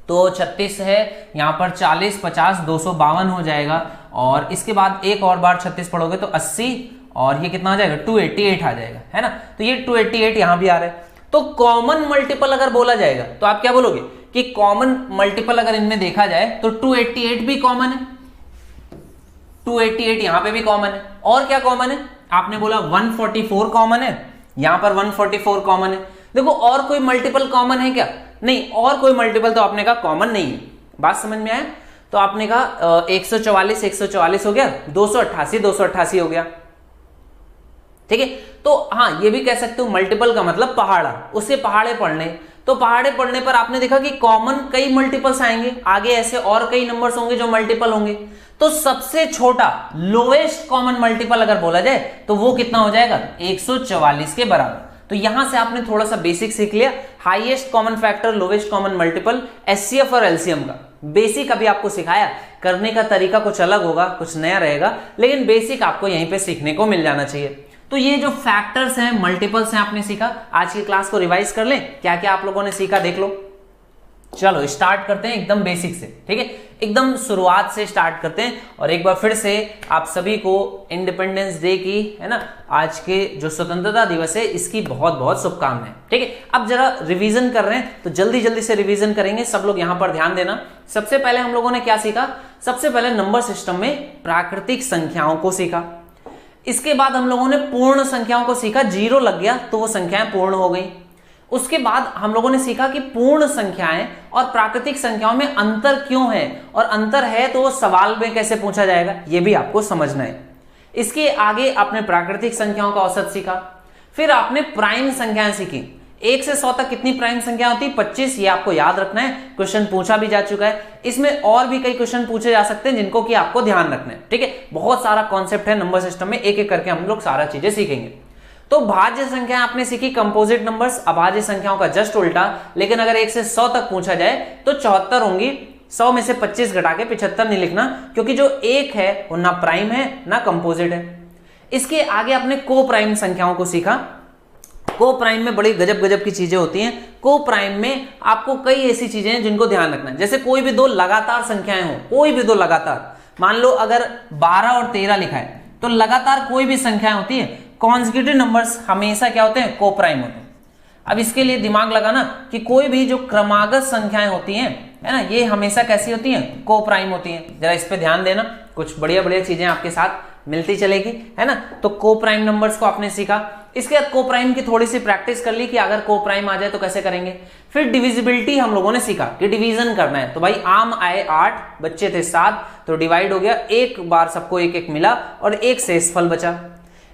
तो 36 है, यहाँ पर 40 50 252 हो जाएगा, और इसके बाद एक और बार 36 पढ़ोगे तो 80, और ये कितना आ जाएगा, 288 आ जाएगा, है ना। तो ये 288 यहां भी आ रहा है। तो कॉमन मल्टीपल अगर बोला जाएगा तो आप क्या बोलोगे कि कॉमन मल्टीपल अगर इनमें देखा जाए तो 288 भी कॉमन है, 288 यहां पे भी कॉमन है, और क्या कॉमन है, आपने बोला 144 कॉमन है, यहां पर 144 कॉमन है। देखो और कोई मल्टीपल कॉमन है क्या, नहीं, और कोई मल्टीपल तो आपने कहा कॉमन नहीं है। बात समझ में आया। तो आपने कहा 144 144 हो गया, 288 288 हो गया, ठीक है। तो हाँ, ये भी कह सकते हो मल्टीपल का मतलब पहाड़ा, उसके पहाड़े पढ़ने, तो पहाड़े पढ़ने पर आपने देखा कि कॉमन कई मल्टीपल्स आएंगे, आगे ऐसे और कई नंबर्स होंगे जो मल्टीपल होंगे। तो सबसे छोटा लोएस्ट कॉमन मल्टीपल अगर बोला जाए तो वो कितना हो जाएगा, 144 के बराबर। तो यहां से आपने थोड़ा सा बेसिक सीख लिया, highest common factor, lowest common multiple, HCF और एलसीएम का बेसिक अभी आपको सिखाया। करने का तरीका कुछ अलग होगा, कुछ नया रहेगा, लेकिन बेसिक आपको यहीं पे सीखने को मिल जाना चाहिए। तो ये जो फैक्टर्स हैं, मल्टीपल्स हैं, आपने सीखा। आज की क्लास को रिवाइज कर लें, क्या क्या आप लोगों ने सीखा देख लो। चलो स्टार्ट करते हैं एकदम बेसिक से, ठीक है, एकदम शुरुआत से स्टार्ट करते हैं। और एक बार फिर से आप सभी को इंडिपेंडेंस डे की, है ना, आज के जो स्वतंत्रता दिवस है इसकी बहुत बहुत शुभकामनाएं, ठीक है। अब जरा रिवीजन कर रहे हैं तो जल्दी जल्दी से रिवीजन करेंगे, सब लोग यहां पर ध्यान देना। सबसे पहले हम लोगों ने क्या सीखा, सबसे पहले नंबर सिस्टम में प्राकृतिक संख्याओं को सीखा। इसके बाद हम लोगों ने पूर्ण संख्याओं को सीखा, जीरो लग गया तो वो संख्याएं पूर्ण हो गई। उसके बाद हम लोगों ने सीखा कि पूर्ण संख्याएं और प्राकृतिक संख्याओं में अंतर क्यों है, और अंतर है तो वो सवाल में कैसे पूछा जाएगा, ये भी आपको समझना है। इसके आगे आपने प्राकृतिक संख्याओं का औसत सीखा। फिर आपने प्राइम संख्याएं सीखी, 1 से 100 तक कितनी प्राइम संख्या होती है, 25, ये आपको याद रखना है, क्वेश्चन पूछा भी जा चुका है। इसमें और भी कई क्वेश्चन पूछे जा सकते हैं जिनको कि आपको ध्यान रखना है, ठीक है। बहुत सारा कॉन्सेप्ट है नंबर सिस्टम में, एक एक करके हम लोग सारा चीजें सीखेंगे। तो भाज्य संख्या आपने सीखी, कंपोजिट नंबर्स, अभाज्य संख्याओं का जस्ट उल्टा। लेकिन अगर 1 से 100 तक पूछा जाए तो 74 होंगी, 100 में से 25 घटा के 75 नहीं लिखना, क्योंकि जो 1 है वो ना प्राइम है ना कंपोजिट है। इसके आगे आपने को प्राइम संख्याओं को सीखा। को प्राइम में बड़ी गजब गजब की चीजें होती हैं। को प्राइम में आपको कई ऐसी चीजें हैं जिनको ध्यान रखना है। जैसे कोई भी दो लगातार संख्याएं हो, कोई भी दो लगातार, मान लो अगर 12 और 13 लिखा है तो लगातार कोई भी संख्याएं होती है, कॉन्सेक्यूटिव नंबर्स हमेशा क्या होते हैं, को प्राइम होते हैं। अब इसके लिए दिमाग लगाना कि कोई भी जो क्रमागत संख्याएं होती हैं, है ना, ये हमेशा कैसी होती हैं, को प्राइम होती हैं। जरा इस पे ध्यान देना, कुछ बढ़िया बढ़िया चीजें आपके साथ मिलती चलेगी, है ना। तो को प्राइम नंबर्स को आपने सीखा। इसके बाद को प्राइम की थोड़ी सी प्रैक्टिस कर ली कि अगर को प्राइम आ जाए तो कैसे करेंगे। फिर डिविजिबिलिटी हम लोगों ने सीखा कि डिवीजन करना है। तो भाई आम आए 8, बच्चे थे 7, तो डिवाइड हो गया, एक बार सबको एक एक मिला और एक शेषफल बचा।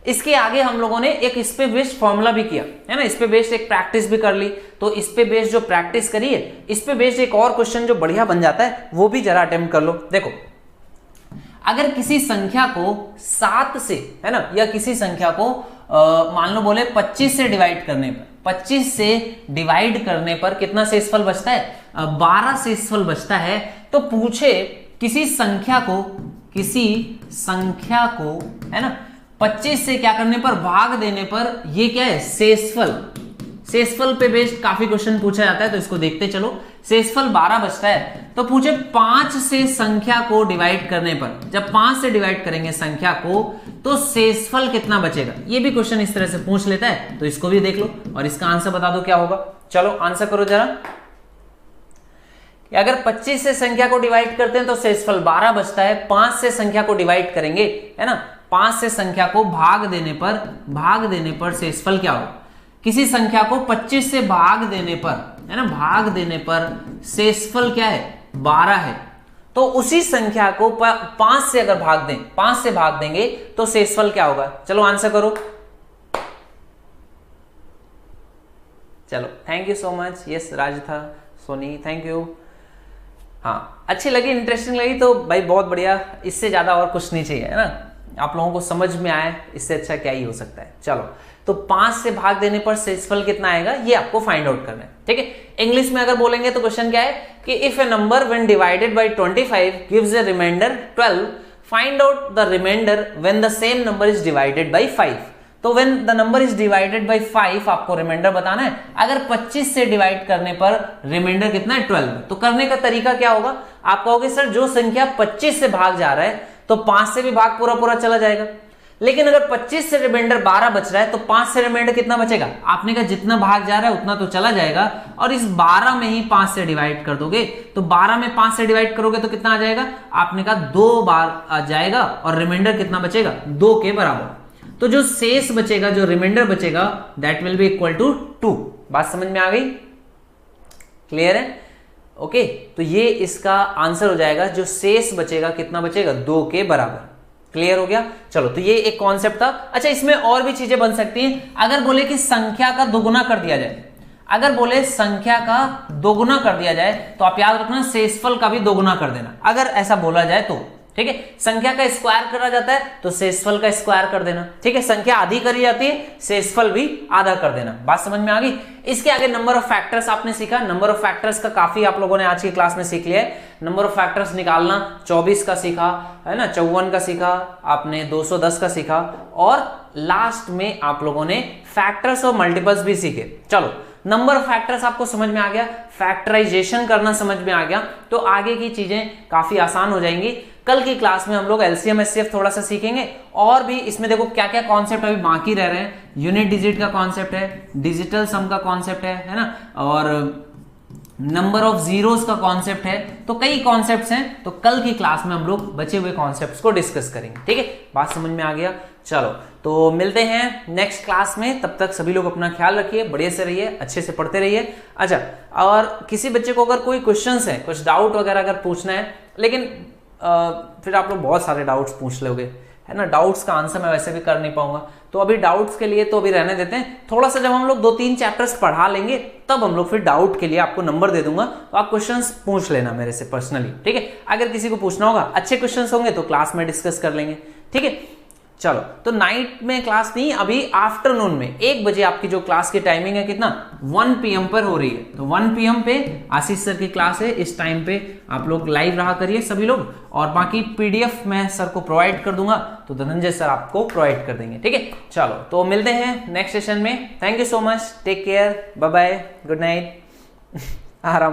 इसके आगे हम लोगों ने एक इस पे बेस्ड फॉर्मूला भी किया, है ना, इस पे बेस्ड एक प्रैक्टिस भी कर ली। तो इस पे बेस्ड जो प्रैक्टिस करी है, इस पे बेस्ड एक और क्वेश्चन जो बढ़िया बन जाता है वो भी जरा अटेम्प्ट कर लो। देखो, अगर किसी संख्या को 7 से, है ना, या किसी संख्या को मान लो बोले 25 से डिवाइड करने पर, 25 से डिवाइड करने पर कितना शेषफल बचता है, 12 शेषफल बचता है। तो पूछे किसी संख्या को, है ना, 25 से क्या करने पर, भाग देने पर, ये क्या है, शेषफल। शेषफल पे बेस्ड काफी क्वेश्चन पूछा जाता है, तो इसको देखते चलो। शेषफल 12 बचता है, तो पूछे 5 से संख्या को डिवाइड करने पर, जब 5 से डिवाइड करेंगे संख्या को तो शेषफल कितना बचेगा। ये भी क्वेश्चन इस तरह से पूछ लेता है, तो इसको भी देख लो और इसका आंसर बता दो क्या होगा। चलो आंसर करो जरा। अगर 25 से संख्या को डिवाइड करते हैं तो शेषफल 12 बचता है, 5 से संख्या को डिवाइड करेंगे, है ना, 5 से संख्या को भाग देने पर शेषफल क्या होगा। किसी संख्या को 25 से भाग देने पर, है ना, भाग देने पर शेषफल क्या है, 12 है। तो उसी संख्या को 5 से अगर भाग दें, 5 से भाग देंगे तो शेषफल क्या होगा। चलो आंसर करो। चलो thank you so much. Yes Raj था, सोनी, थैंक यू। हाँ, अच्छी लगी, इंटरेस्टिंग लगी तो भाई बहुत बढ़िया, इससे ज्यादा और कुछ नहीं चाहिए, है ना। आप लोगों को समझ में आए, इससे अच्छा क्या ही हो सकता है। चलो, तो 5 से भाग देने पर शेषफल कितना आएगा ये आपको फाइंड आउट करना है, ठीक है। इंग्लिश में अगर बोलेंगे तो क्वेश्चन क्या है कि if a number when divided by 25 gives a remainder 12, find out the remainder when the same number is divided by 5। तो when the number is divided by 5 आपको रिमाइंडर बताना है। अगर 25 से डिवाइड करने पर रिमाइंडर कितना है, 12। तो करने का तरीका क्या होगा, आप कहोगे सर जो संख्या 25 से भाग जा रहा है तो 5 से भी भाग पूरा पूरा चला जाएगा, लेकिन अगर 25 से रिमाइंडर 12 बच रहा है तो 5 से रिमाइंडर कितना बचेगा। आपने कहा जितना भाग जा रहा है उतना तो चला जाएगा, और इस 12 में ही 5 से डिवाइड कर दोगे, तो 12 में 5 से डिवाइड करोगे तो कितना आ जाएगा, आपने कहा 2 बार आ जाएगा, और रिमाइंडर कितना बचेगा, 2 के बराबर। तो जो शेष बचेगा, जो रिमाइंडर बचेगा, that will be equal to 2। बात समझ में आ गई, क्लियर है। ओके, तो ये इसका आंसर हो जाएगा, जो शेष बचेगा कितना बचेगा, 2 के बराबर। क्लियर हो गया। चलो, तो ये एक कॉन्सेप्ट था। अच्छा, इसमें और भी चीजें बन सकती हैं। अगर बोले कि संख्या का दोगुना कर दिया जाए, अगर बोले संख्या का दोगुना कर दिया जाए, तो आप याद रखना शेषफल का भी दोगुना कर देना। अगर ऐसा बोला जाए तो ठीक है, संख्या का स्क्वायर करा जाता है तो शेषफल का स्क्वायर कर देना। ठीक है, संख्या आधी करी जाती है, शेषफल भी आधा कर देना। बात समझ में आ गई। इसके आगे नंबर ऑफ फैक्टर्स आपने सीखा। नंबर ऑफ फैक्टर्स का काफी आप लोगों ने आज की क्लास में सीख लिया है। नंबर ऑफ फैक्टर्स निकालना 24 का सीखा है ना, 54 का सीखा आपने, 210 का सीखा, और लास्ट में आप लोगों ने फैक्टर्स और मल्टीपल्स भी सीखे। चलो, नंबर ऑफ फैक्टर्स आपको समझ में आ गया, फैक्टराइजेशन करना समझ में आ गया, तो आगे की चीजें काफी आसान हो जाएंगी। कल की क्लास में हम लोग एलसीएम एचसीएफ थोड़ा सा सीखेंगे, और भी इसमें देखो क्या क्या कॉन्सेप्ट अभी बाकी रह रहे हैं। यूनिट डिजिट का कॉन्सेप्ट है, डिजिटल सम का कॉन्सेप्ट है ना, और नंबर ऑफ जीरोस का कॉन्सेप्ट है। तो कई कॉन्सेप्ट्स हैं, तो कल की क्लास में हम लोग बचे हुए कॉन्सेप्ट्स को डिस्कस करेंगे। ठीक है, बात समझ में आ गया। चलो, तो मिलते हैं नेक्स्ट क्लास में। तब तक सभी लोग अपना ख्याल रखिए, बढ़िया से रहिए, अच्छे से पढ़ते रहिए। अच्छा, और किसी बच्चे को अगर कोई क्वेश्चंस है, कुछ डाउट वगैरह अगर पूछना है, लेकिन फिर आप लोग बहुत सारे डाउट्स पूछ लोगे है ना, डाउट्स का आंसर मैं वैसे भी कर नहीं पाऊंगा, तो अभी डाउट्स के लिए तो अभी रहने देते हैं। थोड़ा सा जब हम लोग 2-3 चैप्टर्स पढ़ा लेंगे, तब हम लोग फिर डाउट के लिए आपको नंबर दे दूंगा, तो आप क्वेश्चंस पूछ लेना मेरे से पर्सनली। ठीक है, अगर किसी को पूछना होगा, अच्छे क्वेश्चंस होंगे तो क्लास में डिस्कस कर लेंगे। ठीक है, चलो, तो नाइट में क्लास नहीं, अभी आफ्टरनून में 1 बजे आपकी जो क्लास की टाइमिंग है कितना, 1 PM पर हो रही है। तो 1 PM पे आशीष सर की क्लास है। इस टाइम पे आप लोग लाइव रहा करिए सभी लोग, और बाकी PDF मैं सर को प्रोवाइड कर दूंगा, तो धनंजय सर आपको प्रोवाइड कर देंगे। ठीक है, चलो, तो मिलते हैं नेक्स्ट सेशन में। Thank you so much, take care, bye bye, good night, आराम।